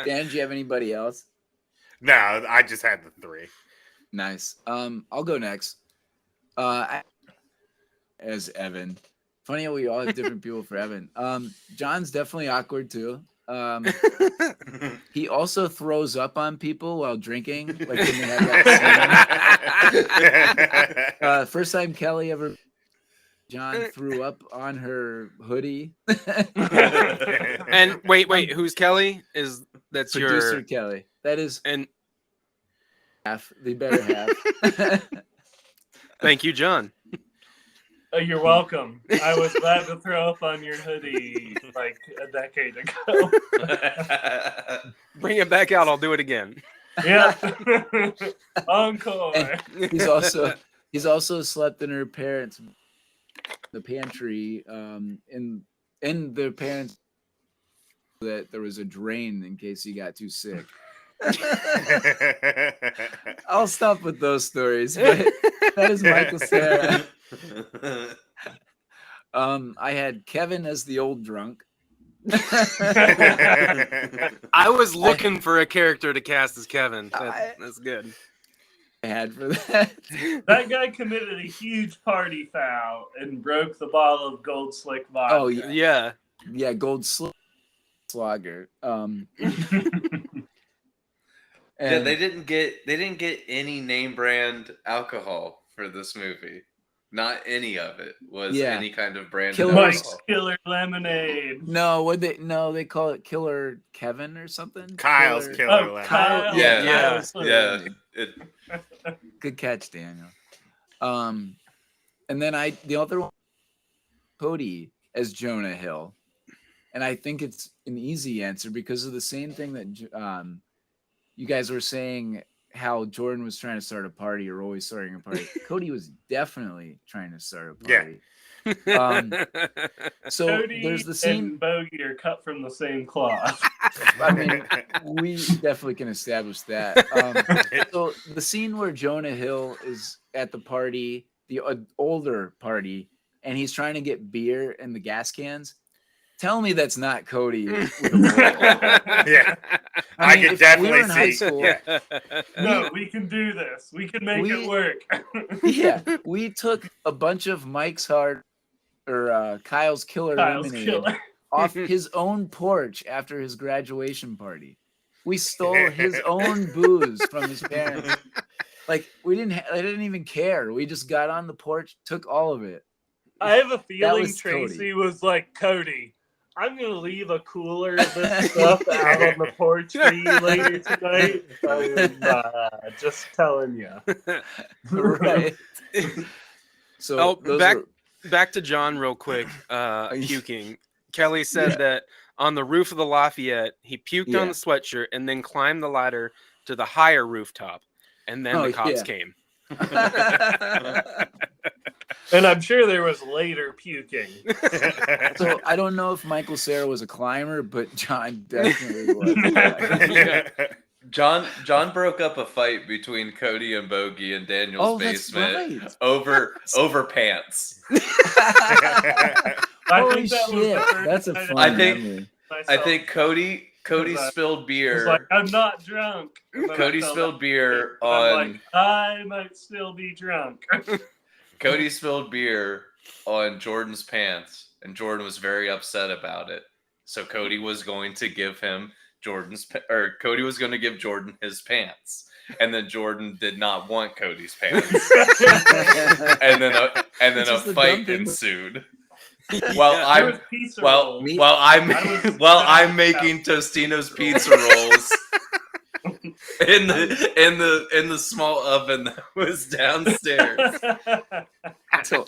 Dan, do you have anybody else? No, I just had the three. Nice. I'll go next. As Evan. Funny how we all have different people for Evan. John's definitely awkward too. He also throws up on people while drinking. Like when they have that scene. First time Kelly ever John threw up on her hoodie. And wait, who's Kelly? That's Producer your Kelly. That is and half the better half. thank you, John. You're welcome. I was glad to throw up on your hoodie like a decade ago. Bring it back out. I'll do it again. Yeah. Encore. And he's also slept in her parents' the pantry in their parents that there was a drain in case he got too sick. I'll stop with those stories, but that is Michael Cera. I had Kevin as the old drunk. I was looking for a character to cast as Kevin. That's good. I had for that. That guy committed a huge party foul and broke the bottle of Gold Slick vodka. Oh yeah, Yeah. yeah, Gold Slogger. Yeah, they didn't get any name brand alcohol for this movie. Not any of it was Yeah. any kind of brand Killer Mike's alcohol. Killer Lemonade. they call it Killer Kevin or something. Kyle's Killer Oh, Lemonade. Kyle. Yeah, Kyle's Yeah, Killer Good catch, Daniel. And then the other one, Cody as Jonah Hill, and I think it's an easy answer because of the same thing that you guys were saying. How Jordan was trying to start a party or always starting a party. Cody was definitely trying to start a party. So Cody there's the scene. and Bogey are cut from the same cloth. I mean, we definitely can establish that. So the scene where Jonah Hill is at the party, the older party, and he's trying to get beer in the gas cans. Tell me that's not Cody with a bull. Yeah. I mean, could if definitely we were in high see. school, Yeah. No, we can do this. We can make it work. Yeah, we took a bunch of Mike's Hard or Kyle's Killer lemonade off his own porch after his graduation party. We stole his own booze from his parents. Like I didn't even care. We just got on the porch, took all of it. I have a feeling was Tracy Cody. was like, Cody, I'm going to leave a cooler of this stuff out on the porch for you later tonight. Just telling you. Right. So back to John real quick, puking. Kelly said that on the roof of the Lafayette, he puked on the sweatshirt and then climbed the ladder to the higher rooftop. And then the cops came. And I'm sure there was later puking. So I don't know if Michael Cera was a climber, but John definitely was. John broke up a fight between Cody and Bogey in Daniel's basement over pants. Holy shit, that's a fun memory. I think Cody spilled beer. Like, I'm not drunk. Cody spilled beer on. Like, I might still be drunk. Cody spilled beer on Jordan's pants, and Jordan was very upset about it. So Cody was going to give him Cody was going to give Jordan his pants, and then Jordan did not want Cody's pants, and then a fight ensued. While I'm making Tostino's pizza rolls in the small oven that was downstairs. So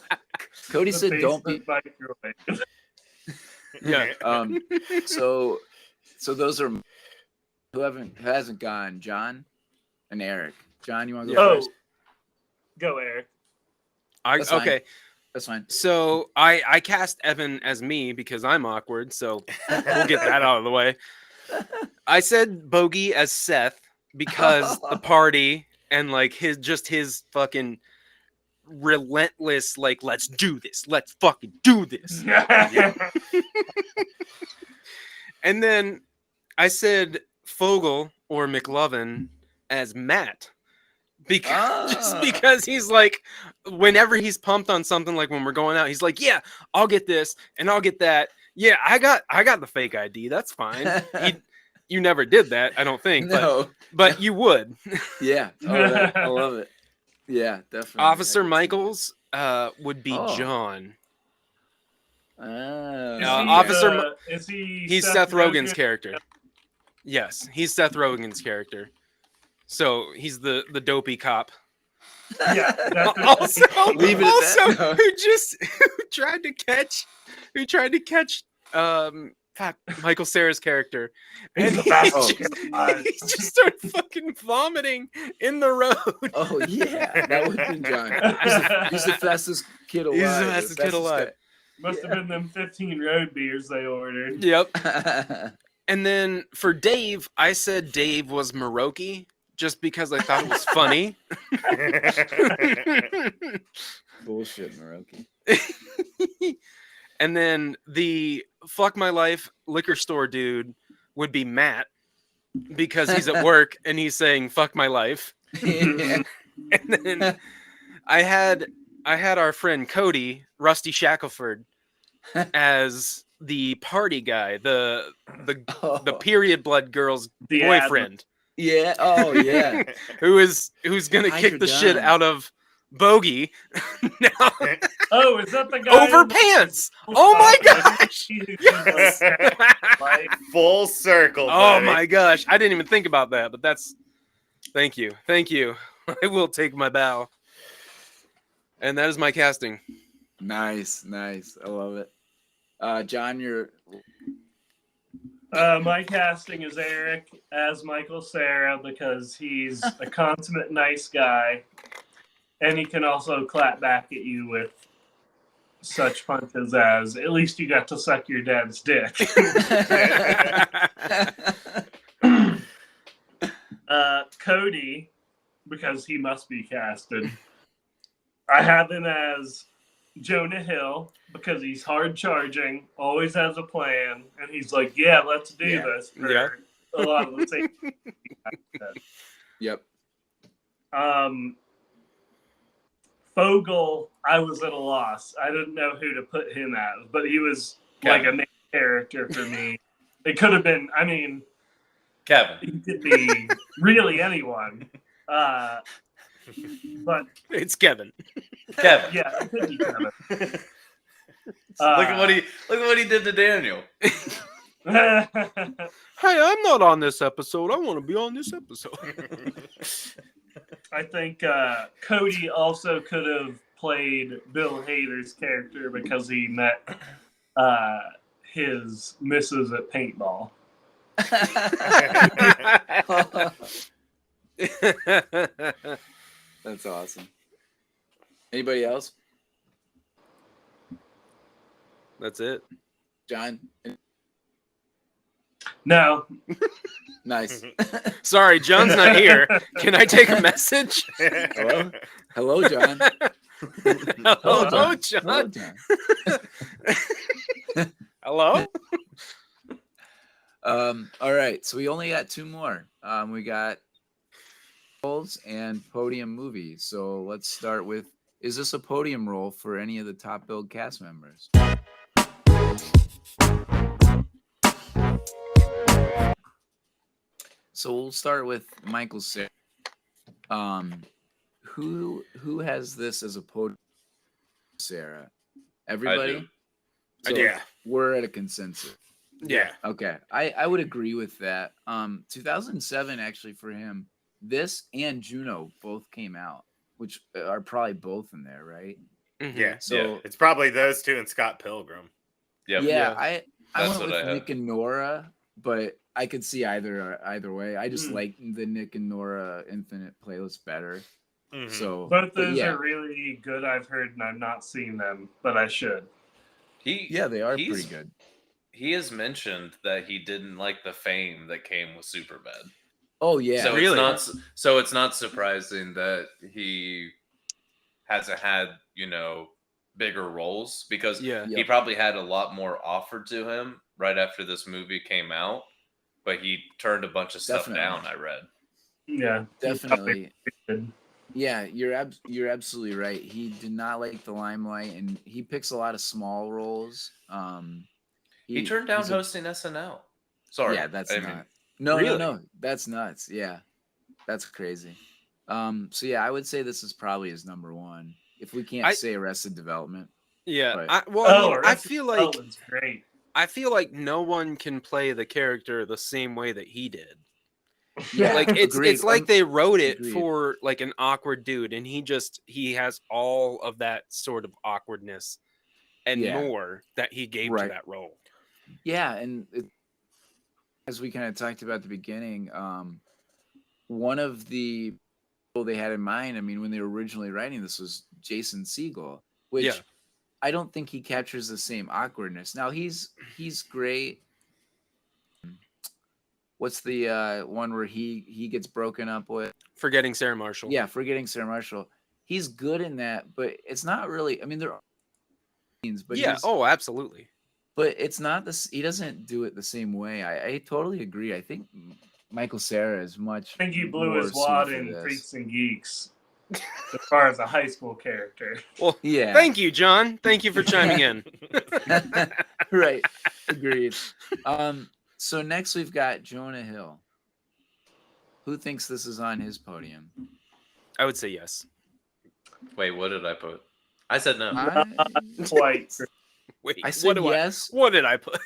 Cody said, "Don't be." Yeah. So those are who hasn't gone. John and Eric. John, you want to go first? Go, Eric. Okay. That's fine. So I cast Evan as me because I'm awkward, so we'll get that out of the way. I said Bogey as Seth because the party and like his fucking relentless like let's do this, let's fucking do this. And then I said Fogel or McLovin as Matt. Because he's like, whenever he's pumped on something, like when we're going out, he's like, yeah, I'll get this and I'll get that. Yeah, I got the fake ID. That's fine. You never did that, I don't think. No. But you would. Yeah. I love it. Yeah, definitely. Officer Michaels would be John. Officer, he's Seth Rogen's character. Yes, he's Seth Rogen's character. So he's the dopey cop. Yeah. Also, leave it at that. No. who tried to catch Michael Cera's character, and he just started fucking vomiting in the road. Oh yeah, that would have been John. He's the fastest kid alive. He's the fastest kid alive. Must have been them 15 road beers they ordered. Yep. And then for Dave, I said Dave was Maroki just because I thought it was funny. Bullshit, Maroki. And then the fuck my life liquor store dude would be Matt because he's at work and he's saying fuck my life. And then I had our friend Cody, Rusty Shackelford, as the party guy, the period blood girl's boyfriend. Yeah. Oh yeah. who's gonna kick the shit out of Bogey now. Oh, is that the guy over pants? Oh my gosh! Yes. Full circle. Oh buddy. my gosh! I didn't even think about that, but that's. Thank you. I will take my bow. And that is my casting. Nice. I love it. John, you're. My casting is Eric as Michael Cera because he's a consummate nice guy, and he can also clap back at you with such punches as "At least you got to suck your dad's dick." Cody, because he must be casted. I have him as Jonah Hill because he's hard charging, always has a plan, and he's like, "Yeah, let's do this." For a lot of the same. Yep. Fogel, I was at a loss. I didn't know who to put him as, but he was like a main character for me. It could have been, I mean, Kevin. he could be really anyone. But It's Kevin. Kevin. yeah, it could be Kevin. Look at what he did to Daniel. Hey, I'm not on this episode. I want to be on this episode. I think Cody also could have played Bill Hader's character because he met his missus at paintball. That's awesome. Anybody else? That's it. John? No. Nice. Sorry, John's not here. Can I take a message? Hello? Hello, John. Hello, John. Hello, John. Hello? All right, so we only got two more. We got roles and podium movies. So let's start with, is this a podium role for any of the top billed cast members? So we'll start with Michael Cera. Who has this as a podium? Cera. Everybody? I do. So Yeah. we're at a consensus. Yeah. Okay. I would agree with that. 2007 actually for him, this and Juno both came out, which are probably both in there, right? Yeah. So It's probably those two and Scott Pilgrim. Yep. yeah, I That's went what with I Nick and Nora, but I could see either way. I just like the Nick and Nora Infinite playlist better. Mhm. So Both but those yeah. are really good. I've heard and I've not seen them, but I should. Yeah, they are pretty good. He has mentioned that he didn't like the fame that came with Superbad. Oh yeah. So Really? it's not surprising that he hasn't had, bigger roles because Yeah. he probably had a lot more offered to him right after this movie came out, but he turned a bunch of stuff Definitely. down, I read. Yeah, Definitely. Good. Yeah, you're absolutely right. He did not like the limelight, and he picks a lot of small roles. He turned down he's a- hosting SNL. Sorry. Yeah, that's I not. mean, No, Really? no, that's nuts. Yeah, that's crazy. So yeah, I would say this is probably his number one. If we can't say Arrested Development. Yeah. But- I feel like Elton's great. no one can play the character the same way that he did. Yeah, Like it's agreed. like they wrote it Agreed. for like an awkward dude, and he has all of that sort of awkwardness and Yeah. more that he gave to Right. that role. Yeah, and as we kind of talked about at the beginning, one of the people they had in mind, I mean, when they were originally writing this, was Jason Segel, which Yeah. I don't think he captures the same awkwardness. Now he's great. What's the one where he gets broken up with? Forgetting Sarah Marshall. Yeah, Forgetting Sarah Marshall. He's good in that, but it's not really. I mean, there are scenes, but yeah. he's- Oh, absolutely. but it's not this. He doesn't do it the same way. I totally agree. I think Michael Cera is much. I think he blew more his wad suited for in this. Freaks and Geeks as far as a high school character. Well, Yeah. thank you, John. Thank you for chiming in. Right. Agreed. So next we've got Jonah Hill. Who thinks this is on his podium? I would say yes. wait, what did I put? I said no. Quite. Wait, I said yes. What did I put?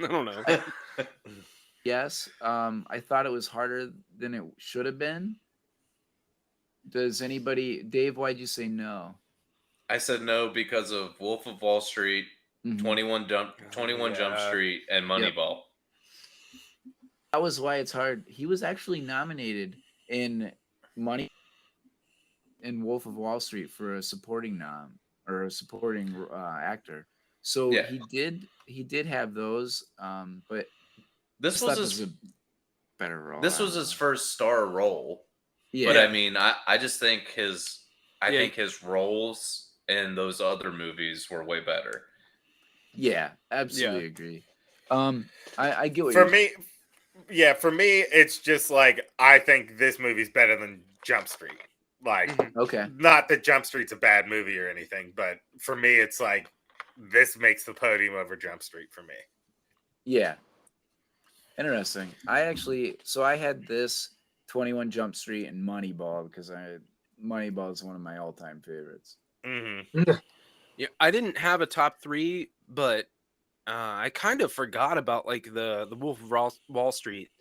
I don't know. Yes. I thought it was harder than it should have been. Does anybody, Dave? Why'd you say no? I said no because of Wolf of Wall Street, Mhm. 21 Jump Yeah. Street, and Moneyball. That was why it's hard. He was actually nominated in Wolf of Wall Street for a supporting nom. or a supporting actor. So Yeah. he did have those, but This I was thought his this was a better role. this I was don't his know. first star role. Yeah, But I mean, I just think I Yeah. think his roles in those other movies were way better. yeah, absolutely agree. I get what For you're me, for me, it's just like I think this movie's better than Jump Street. Like, Mhm. okay. not that Jump Street's a bad movie or anything, but for me, it's like this makes the podium over Jump Street for me. Yeah. Interesting. I had this 21 Jump Street and Moneyball because Moneyball is one of my all-time favorites. Mm-hmm. Yeah, I didn't have a top 3, but I kind of forgot about like the Wolf of Wall Street,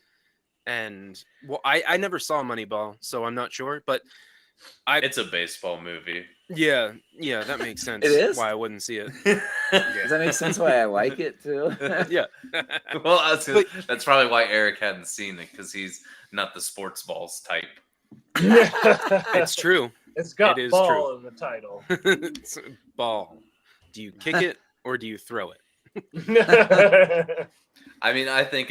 and well, I never saw Moneyball, so I'm not sure. But It's a baseball movie. yeah, that makes sense. It is? Why I wouldn't see it. Does that make sense why I like it too? Yeah, Well, that's probably why Eric hadn't seen it, because he's not the sports balls type. it's true. It's got It is ball true. in the title. It's a ball. Do you kick it or do you throw it? I mean, I think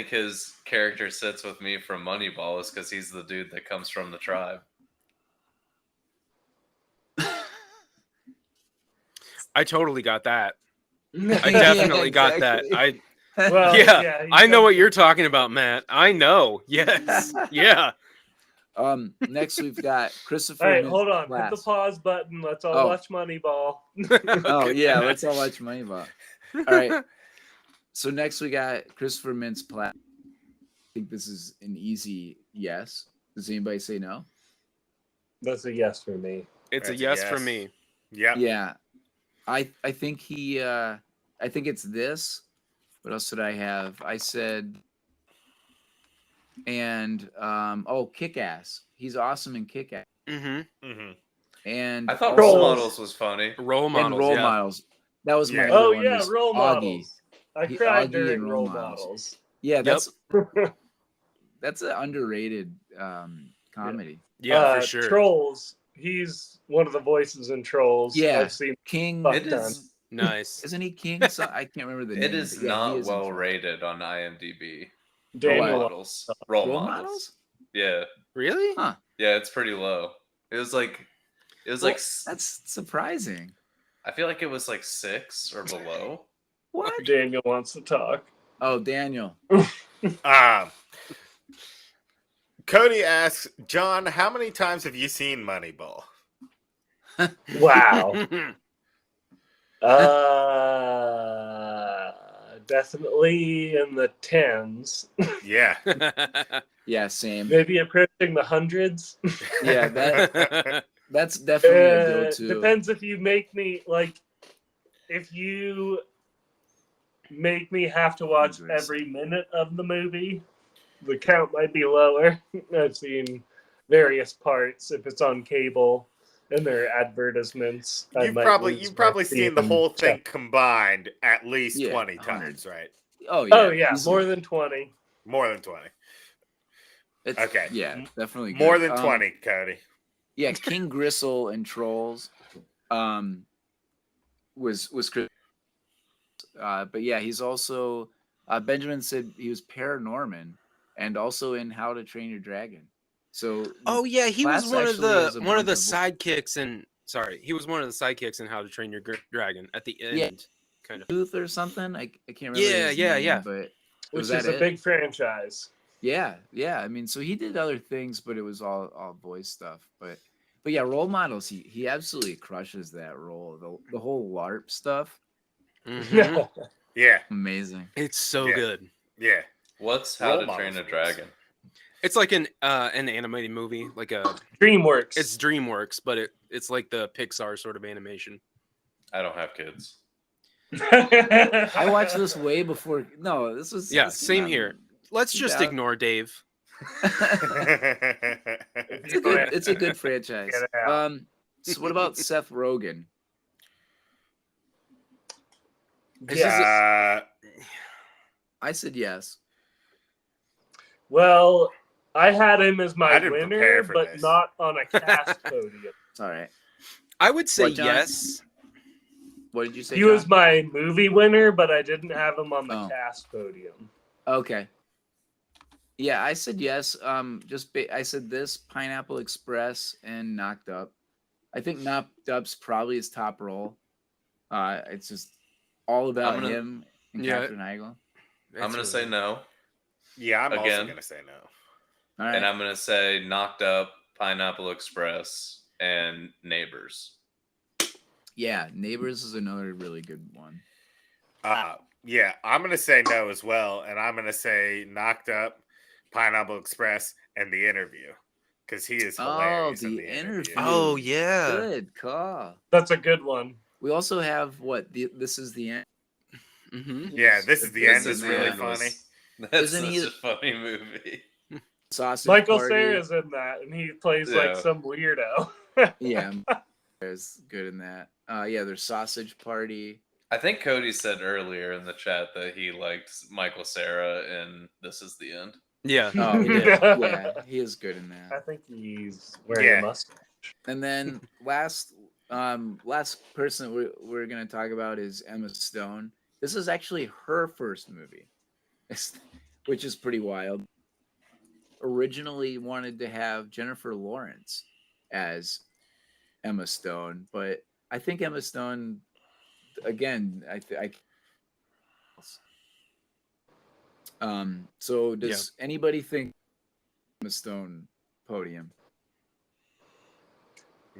his character sits with me from Moneyball is because he's the dude that comes from the tribe. I totally got that. I I definitely got that. Well, Yeah, he I know does- what you're talking about, Matt. I know. Yes. Yeah. Next we've got Christopher. All right, hold on. Hit the Mintz-Plasse. pause button. Let's all Oh. watch Moneyball. Oh yeah, let's all watch Moneyball. All right. So next we got Christopher Mintz-Plasse. I think this is an easy yes. Does anybody say no? That's a yes for me. It's a That's a yes for yes. me. Yep. Yeah. I think I think it's this. What else did I have? I said Kick-Ass. He's awesome in Kick-Ass. Mm-hmm. Mm-hmm. And I thought also- Role Models was funny. Role and models. Role yeah. Models. That was my Yeah. other Oh one, yeah, was role Augie. models. I Augie cried and during Role role Models. models. Yeah, Yep. that's an underrated comedy. Yeah, for sure. Trolls. He's one of the voices in Trolls. Yeah. I've seen. King, Fuck It is. Nice. isn't he King? So, I can't remember the name. It is but yeah, he not is in well Trolls. rated on IMDb. Daniel. Role Models. Role Role Models. Models? Yeah, Really? Huh. yeah, it's pretty low. It was like Well, that's surprising. I feel like it was like 6 or below. What? Daniel wants to talk. Oh, Daniel. Cody asks, John, how many times have you seen Moneyball? Wow. Definitely in the tens. Yeah. Yeah, same. Maybe approaching the hundreds. Yeah, that's definitely a go-to. Depends if you make me if you make me have to watch Nice. every minute of the movie, the count might be lower. I've seen various parts if it's on cable and there are advertisements. You've probably seen the whole thing combined at least Yeah, 20 100. times, right? Oh yeah. Oh yeah, easily. more than 20. More than 20. It's, Okay. Yeah, definitely. More good. than 20, Cody. Yeah, King Gristle and Trolls, was Chris. But yeah, he's also Benjamin said he was Paranorman and also in How to Train Your Dragon. So Oh yeah, he was Plasse one of actually has a the bunch of sidekicks in. Sorry, he was one of the sidekicks in How to Train Your Dragon at the end. Yeah. Kind of. Tooth or something. I can't remember. Yeah, his yeah, name, yeah. But Which was that is a it? big franchise. Yeah. I mean, so he did other things, but it was all voice stuff. But yeah, Role Models. He absolutely crushes that role. The whole LARP stuff, Mhm. Yeah. amazing. It's so Yeah. good. Yeah. What's How Role to Train a Models. Dragon? It's like an animated movie, like DreamWorks. it's DreamWorks, but it's like the Pixar sort of animation. I don't have kids. I watched this way before. No, this was Yeah, this came same out here. in- Let's just Yeah. ignore Dave. It's a good franchise. Get out. So what about Seth Rogen? Yeah. I said yes. Well, I had him as I my didn't winner, prepare for but this. not on a cast podium. It's all right. I would say What, John? yes, What did you say? He John? was my movie winner, but I didn't have him on the Oh. cast podium. Okay. Yeah, I said yes. I said this, Pineapple Express, and Knocked Up. I think Knocked Up's probably his top role. It's just all about I'm gonna- him and Yeah. Catherine Heigl. I'm gonna say no, Yeah, I'm also Again. gonna say no. All right. and I'm gonna say Knocked Up, Pineapple Express, and Neighbors. Yeah, Neighbors is another really good one. Yeah, I'm gonna say no as well, and I'm gonna say Knocked Up, Pineapple Express, and The Interview, because he is hilarious in The The Interview. Oh yeah. Good call. That's a good one. We also have This Is the End. Mm-hmm. Yeah, This Is the This End is is really Yeah. funny. That's Isn't such he- a funny movie. Sausage Michael Party. Cera's in that, and he plays Yeah. like some weirdo. Yeah, is good in that. Yeah, there's Sausage Party. I think Cody said earlier in the chat that he liked Michael Cera in This Is the End. Yeah. Oh, he did. yeah, he is good in I that. think he's wearing Yeah. a mustache. And then last person we're gonna talk about is Emma Stone. This is actually her first movie, which is pretty wild. Originally wanted to have Jennifer Lawrence as Emma Stone, but I think Emma Stone, again, so does anybody think Emma Stone podium?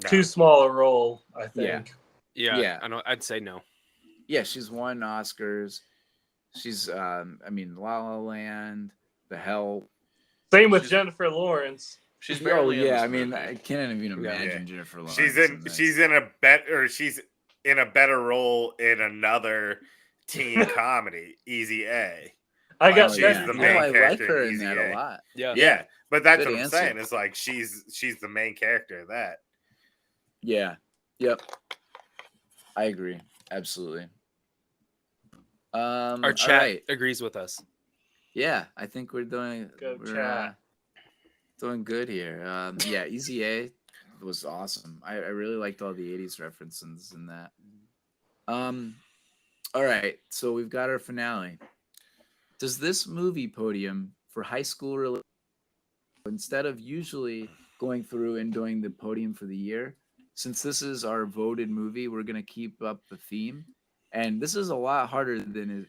No. Too small a role, I think. Yeah. Yeah. I'd say no. Yeah, she's won Oscars. She's La La Land, The Help. Same with She's- Jennifer Lawrence. She's Oh barely in yeah, this movie. I can't even imagine Yeah. Jennifer Lawrence. She's this. she's in a better role in another teen comedy, Easy A. I got she's Becky the Oh, main I like character her in in Easy that A. a lot. Yeah. Yeah, but that's Good what I'm answer. saying. It's like she's the main character of that. Yeah. Yep. I agree. Absolutely. Our chat right. agrees with us. Yeah, I think we're doing chat. doing good here. Yeah, Easy A was awesome. I really liked all the 80s references in that. All right, so we've got our finale. Does this movie podium for high school instead of usually going through and doing the podium for the year, since this is our voted movie, we're going to keep up the theme. And this is a lot harder than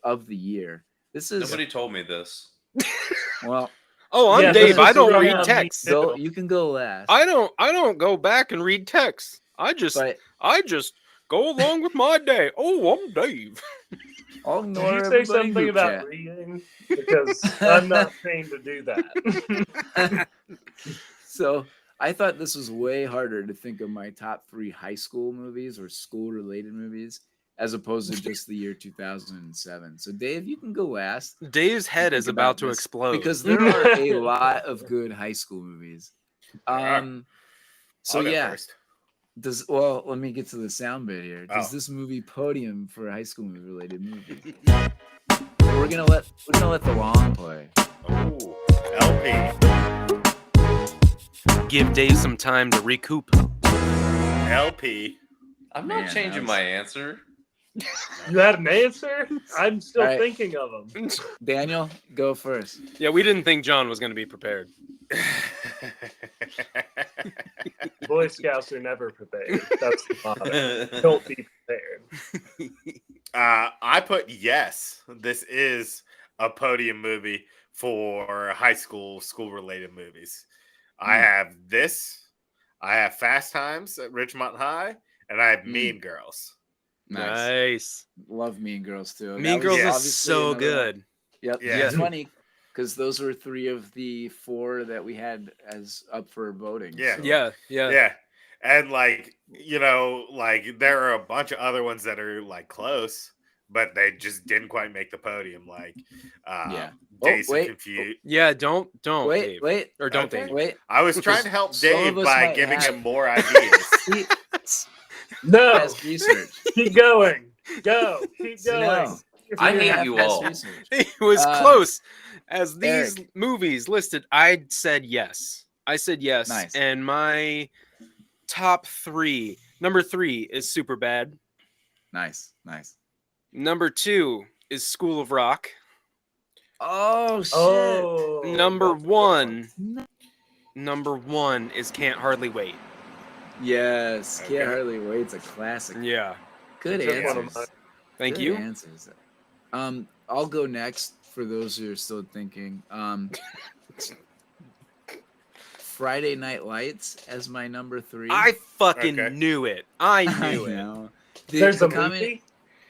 of the year. This is Nobody told me this. well, Oh, I'm Yeah, Dave. this I is don't wrong read on me, text. too. so you can go last. I don't go back and read text. I just go along with my day. Oh, I'm Dave. I'll Did ignore you say everybody in something group about chat. reading? Because I'm not trained to do that. So I thought this was way harder to think of my top 3 high school movies or school related movies as opposed to just the year 2007. So Dave, you can go last. Dave's head is Think about about to this, explode. because there are a lot of good high school movies. So I'll go yeah, first. let me get to the sound bit here. Does Oh. this movie podium for a high school movie related movie? We're gonna let the long play. Ooh, LP. Give Dave some time to recoup. LP. I'm not Man, changing that my answer. You had an answer? I'm still All right. thinking of them. Daniel, go first. Yeah, we didn't think John was going to be prepared. Boy Scouts are never prepared. That's the motto. Don't be prepared. I put yes. This is a podium movie for high school related movies. I have this. I have Fast Times at Ridgemont High, and I have Mean Girls. Nice. Love Mean Girls too. Mean That was Girls is obviously so another one. good. Yep. Yeah. It's funny because those were 3 of the 4 that we had as up for voting. Yeah. so- Yeah. Yeah. And there are a bunch of other ones that are like close, but they just didn't quite make the podium. Like Yeah. Days of wait. Confused. Yeah, don't Dave. Wait. Or don't Okay. Dave. Wait. I was trying to help Some Dave of us by might giving have- him more ideas. He No, has research. keep going. Go. Keep going. No. I He hate has you all. research. It was Uh, close. As these Eric. movies listed, I said yes. Nice. And my top 3, number 3 is Superbad. Nice, nice. Number 2 is School of Rock. Oh shit! Oh, Number that's a good one. 1. Number 1 is Can't Hardly Wait. Yes, Okay. Can't Hardly Wait's a classic. Yeah. Good Just one of answers. mine. Thank Good you. answers. I'll go next for those who are still thinking. Friday Night Lights as my number 3. I fucking Okay. knew it. I I knew it. know. There's a combi- movie.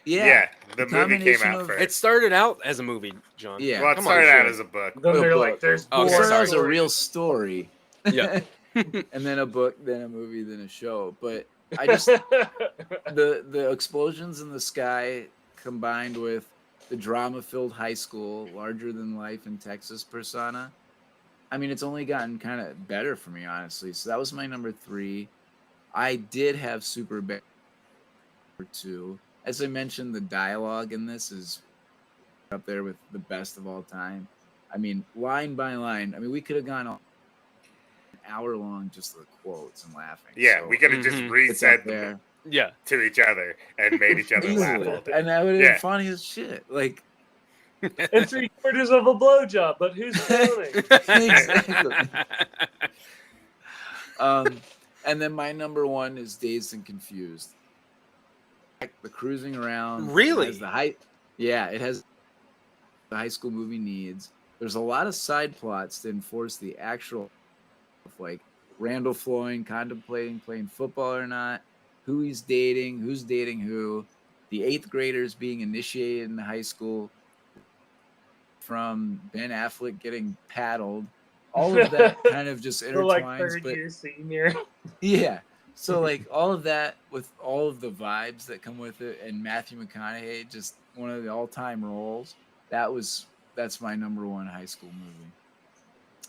Yeah, the the movie came combination out of- first. It started out as a movie, John. Yeah. well, it Come on, started out sure. as a book. Then A they're book. like, there's Oh, It more started out as a stories. real story, Yeah. and then a book, then a movie, then a show. But I just the explosions in the sky combined with the drama-filled high school, larger than life in Texas persona. I mean, it's only gotten kind of better for me, honestly. So that was my number 3. I did have Superbad number 2. As I mentioned, the dialogue in this is up there with the best of all time. I mean, line by line. I mean, we could have gone an hour long just the quotes and laughing. Yeah, So we could have just Mhm. it's up reset them there. Yeah. to each other and made each other laugh Easily. all day. And that would have Yeah. been funny as shit. Like, And 3/4 of a blowjob, but who's counting? Exactly. And then my number 1 is Dazed and Confused. The cruising around. Really? It has the it has the high school movie needs. There's a lot of side plots to enforce the actual, like Randall Floyd contemplating playing football or not, who he's dating, who's dating who, the 8th graders being initiated in high school, from Ben Affleck getting paddled. All of that kind of just So like intertwines. third But year senior. yeah. So like all of that with all of the vibes that come with it, and Matthew McConaughey, just one of the all-time roles. That's my number 1 high school movie.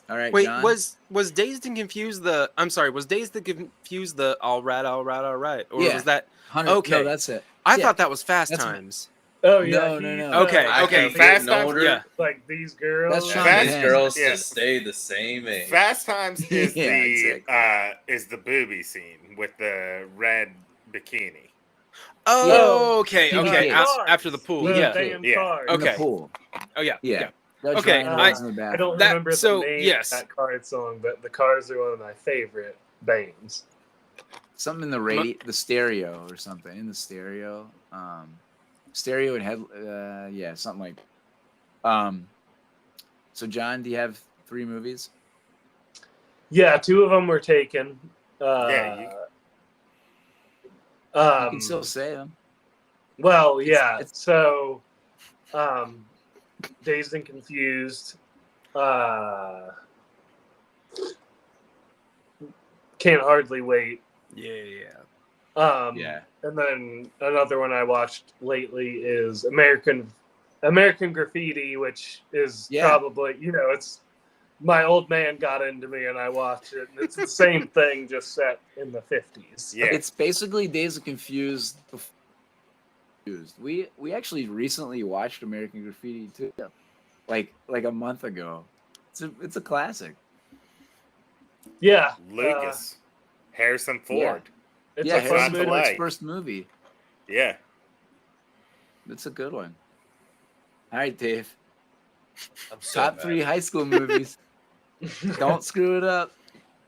All right, Wait, John? was Dazed and Confused the? I'm sorry, was Dazed and Confused the all right, or Yeah. was that? 100 okay. No, that's it. I Yeah. thought that was Fast That's- Times. Oh yeah. No, no, he no. said, Okay, I okay. can Fast get an Times- order. Yeah. Like these girls. That's Sean Fast- These Penn. girls Yeah. to stay the same age. Fast Times is Yeah, is the booby scene with the red bikini. Oh, okay, Yeah. okay. Yeah. After the pool, The yeah. damn Yeah. cars. In the Okay. pool. Oh yeah, Yeah. yeah. That's Okay, Ryan I- Reynolds in the I bathroom. don't That- remember so, the name yes. of that card song, but the Cars are one of my favorite bands. Something in the radio, the stereo or something in the stereo. Stereo and head. Yeah, something like. So John, do you have 3 movies? Yeah, 2 of them were taken. Yeah, You Um, can still say them. well, yeah. it's- So, Dazed and Confused. Can't Hardly Wait. Yeah. Yeah. And then another one I watched lately is American Graffiti, which is Yeah. probably, it's my old man got into me and I watched it. And it's the same thing, just set in the 50s. Yeah. It's basically Days of Confused. We actually recently watched American Graffiti too, like a month ago. It's a classic. Yeah. Lucas, Harrison Ford. It's yeah, a fun Harrison movie. Ford's movie. first movie. Yeah. It's a good one. All right, Dave. I'm so Top mad. 3 high school movies. Don't screw it up.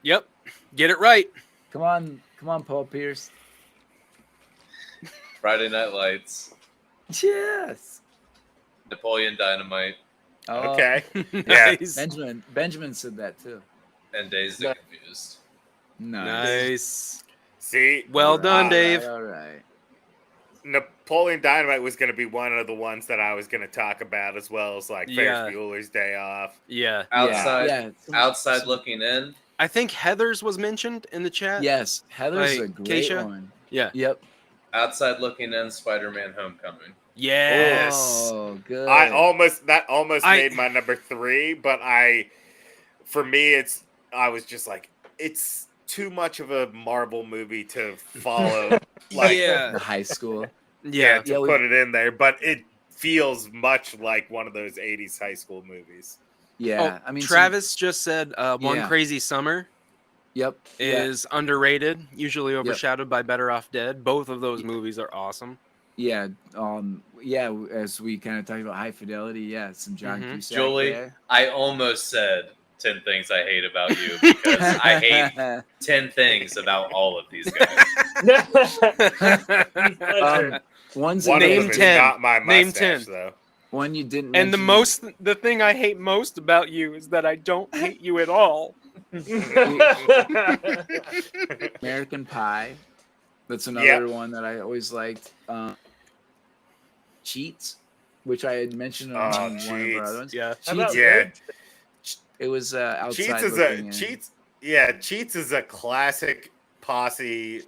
Yep. Get it right. Come on, Paul Pierce. Friday Night Lights, Yes. Napoleon Dynamite, Oh, Okay. Yeah. Nice. Benjamin said that too. and Dazed and Confused. Nice. See, Well done, All Dave. right. Napoleon Dynamite was going to be one of the ones that I was going to talk about, as well as like Yeah. Ferris Bueller's Day Off. Yeah. Outside, Yeah. outside looking in. I think Heather's was mentioned in the chat. Yes, Heather's Like, a great Keisha? one. Yeah. Yep. Outside looking in. Spider-Man: Homecoming. Yes. Oh, good. I almost I- made my number 3, but for me, I was just like, it's too much of a Marvel movie to follow. Like, Yeah. The high school. Yeah. to Yeah, we- put it in there, but it feels much like one of those 80s high school movies. Yeah. Oh, I mean, Travis just said One Yeah. Crazy Summer Yep. is underrated, usually overshadowed by Better Off Dead. Both of those movies are awesome. Yeah, as we kind of talked about high fidelity, yeah, some John Mhm. Cusack Julie, there. I almost said 10 things I hate about you because I hate 10 things about all of these guys. Pleasure. One's One Name of them is 10. not my Name mustache, 10. though. one you didn't And mention. the thing I hate most about you is that I don't hate you at all. American Pie. That's another one that I always liked. Cheats, which I had mentioned on one of our Cheats. other ones. Yeah. How about Yeah. Road Trip? It was outside Cheats is looking in. Cheats is a classic posse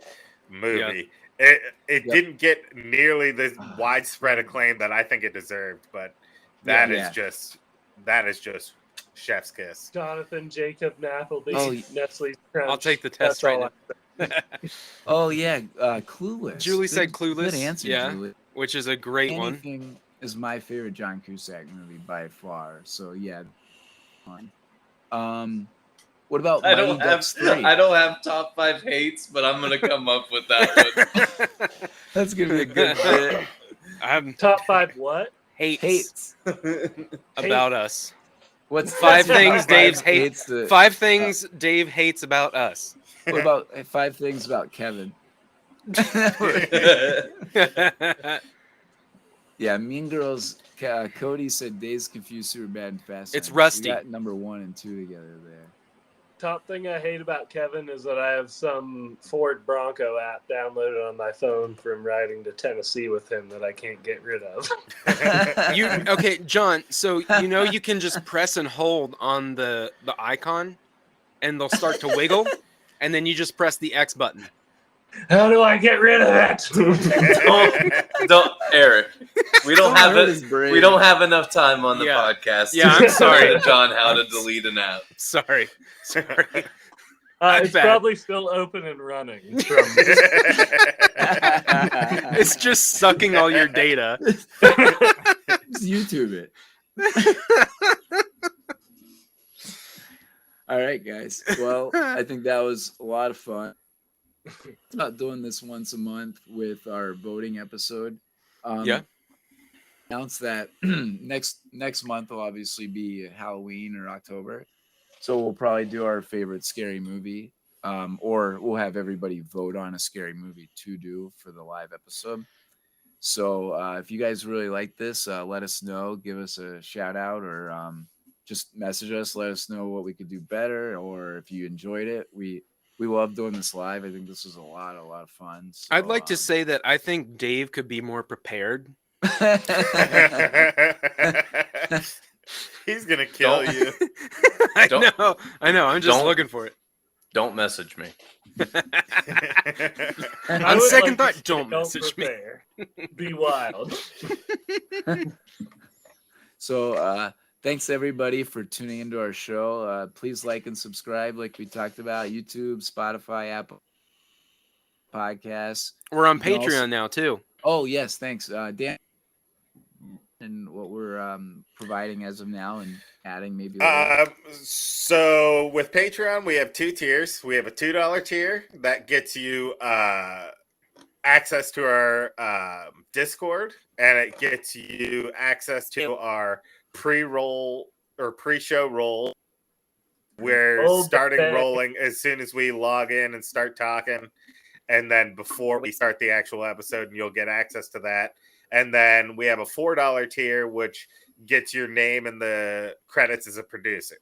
movie. It didn't get nearly the widespread acclaim that I think it deserved, but that is just chef's kiss. Jonathan Jacob Appleby, Oh, Nestle's Crunch. I'll take the test That's right all now. Oh yeah, Clueless. Julie said Clueless. Good answer, Yeah. Julie. Which is a great one. Anything is my favorite John Cusack movie by far. So yeah, fun. What about I Mighty don't have Ducks 3? I don't have top 5 hates, but I'm gonna come up with that one. That's gonna be a good bit. I'm Top 5 what? Hates. about us. What's 5 what's things five Dave's hate. hates the- 5 things Dave hates about us. What about 5 things about Kevin? Yeah, Mean Girls. Cody said Days Confused Superbad and Fast. It's Times. Rusty. We got number 1 and 2 together there. Top thing I hate about Kevin is that I have some Ford Bronco app downloaded on my phone from riding to Tennessee with him that I can't get rid of. Okay, John, so you can just press and hold on the icon and they'll start to wiggle and then you just press the X button. How do I get rid of that? don't Eric. We don't have hurt it. his brain. We don't have enough time on the Yeah. podcast. Yeah, to I'm sorry. explain to John how to delete an app. Sorry. It's bad. probably still open and running. From It's just sucking all your data. Just YouTube it. All right, guys. Well, I think that was a lot of fun. It's about doing this once a month with our voting episode. Yeah. Announce that next month will obviously be Halloween or October. So we'll probably do our favorite scary movie. Or we'll have everybody vote on a scary movie to do for the live episode. So if you guys really like this, let us know. Give us a shout out or just message us. Let us know what we could do better, or if you enjoyed it. We love doing this live. I think this was a lot of fun. So, I'd like to say that I think Dave could be more prepared. He's gonna kill you. I know. I'm just Don't- looking for it. Don't message me. I On would second like to thought, say don't message me. prepare. Be wild. So thanks everybody for tuning into our show. Please like and subscribe, like we talked about. YouTube, Spotify, Apple Podcasts. We're on You can also- Patreon now too. Oh yes, thanks, Dan. And what we're providing as of now, and adding maybe. later. So with Patreon, we have 2 tiers. We have a $2 tier that gets you access to our Discord, and it gets you access to our pre-roll or pre-show roll. We're starting rolling as soon as we log in and start talking, and then before we start the actual episode, and you'll get access to that. And then we have a $4 tier, which gets your name in the credits as a producer,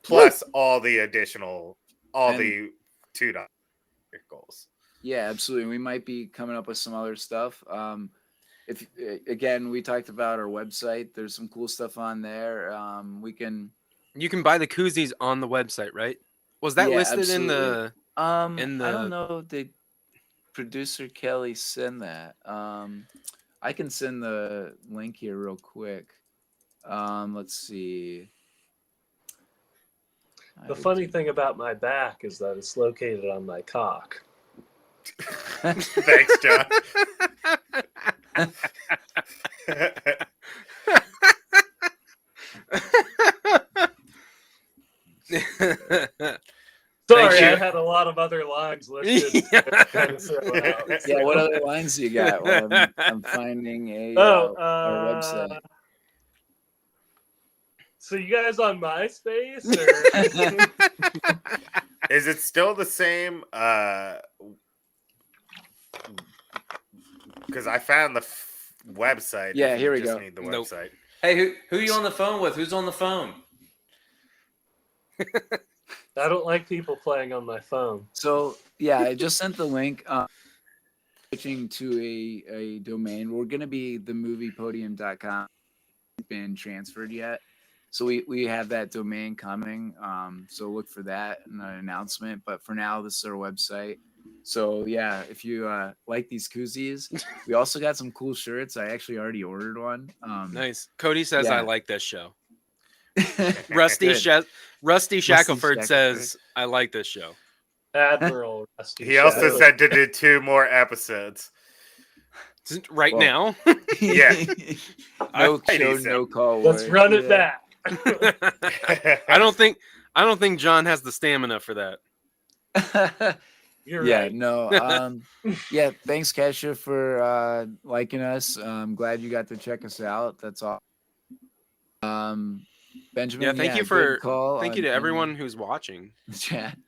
plus all the additional, the $2 goals. Yeah, absolutely. We might be coming up with some other stuff. If again, we talked about our website. There's some cool stuff on there. You can buy the koozies on the website, right? Was that Yeah, listed in the? absolutely. I don't know. Did producer Kelly send that? I can send the link here real quick. Let's see. The funny thing about my back is that it's located on my cock. Thanks, John. Sorry, you. I had a lot lot of other lines listed. Yeah, what other lines do you got? Well, I'm finding Oh, our website. So you guys on MySpace? Or? Is it still the same? Because I found the website. Yeah, if here you we just go. Need the Nope. website. Hey, who you on the phone with? Who's on the phone? I don't like people playing on my phone. So yeah, I just sent the link. Switching to a domain. We're gonna be themoviepodium.com. Been transferred yet, so we have that domain coming. So look for that in an announcement. But for now, this is our website. So yeah, if you like these koozies, we also got some cool shirts. I actually already ordered one. Nice. Cody says yeah. I like this show. Rusty Good. Shackelford says I like this show. Admiral Rusty. He also Shadow. said to do 2 more episodes. Right Well, now. Yeah. No I show, think no call. Let's word. run it Yeah. back. I don't think John has the stamina for that. You're Yeah, right. no. Yeah, thanks, Kesha, for liking us. I'm glad you got to check us out. That's all. Benjamin, Yeah, thank you good for call. thank you on to in everyone who's watching. the chat.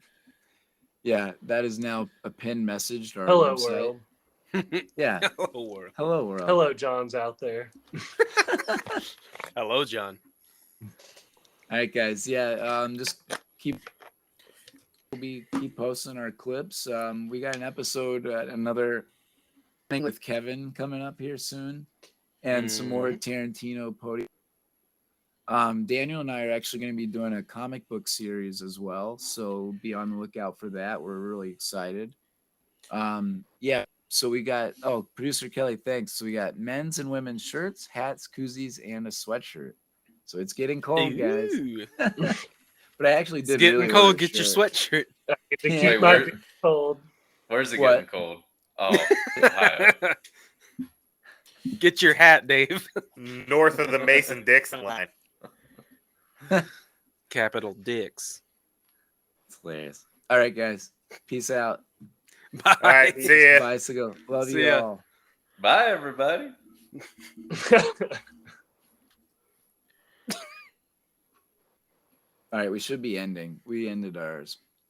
Yeah, that is now a pinned message to our Hello, website. world. Yeah. Hello world. Hello, world. Hello, John's out there. Hello, John. All right, guys. Yeah, just keep posting our clips. We got an episode, another thing with Kevin coming up here soon, and some more Tarantino podium. Daniel and I are actually going to be doing a comic book series as well, so be on the lookout for that. We're really excited. Yeah. So we got producer Kelly, thanks. So we got men's and women's shirts, hats, koozies, and a sweatshirt. So it's getting cold, guys. Ooh. But I actually It's did getting really cold. order a Get your shirt. sweatshirt. To Yeah. keep Wait, my where- beard cold. Where's it What? getting cold? Oh, Ohio. Get your hat, Dave. North of the Mason-Dixon line. Capital Dicks. It's hilarious. All right, guys. Peace out. Bye. All right, see ya. Bicycle. Love See you ya. all. Bye, everybody. All right, we should be ending. We ended ours.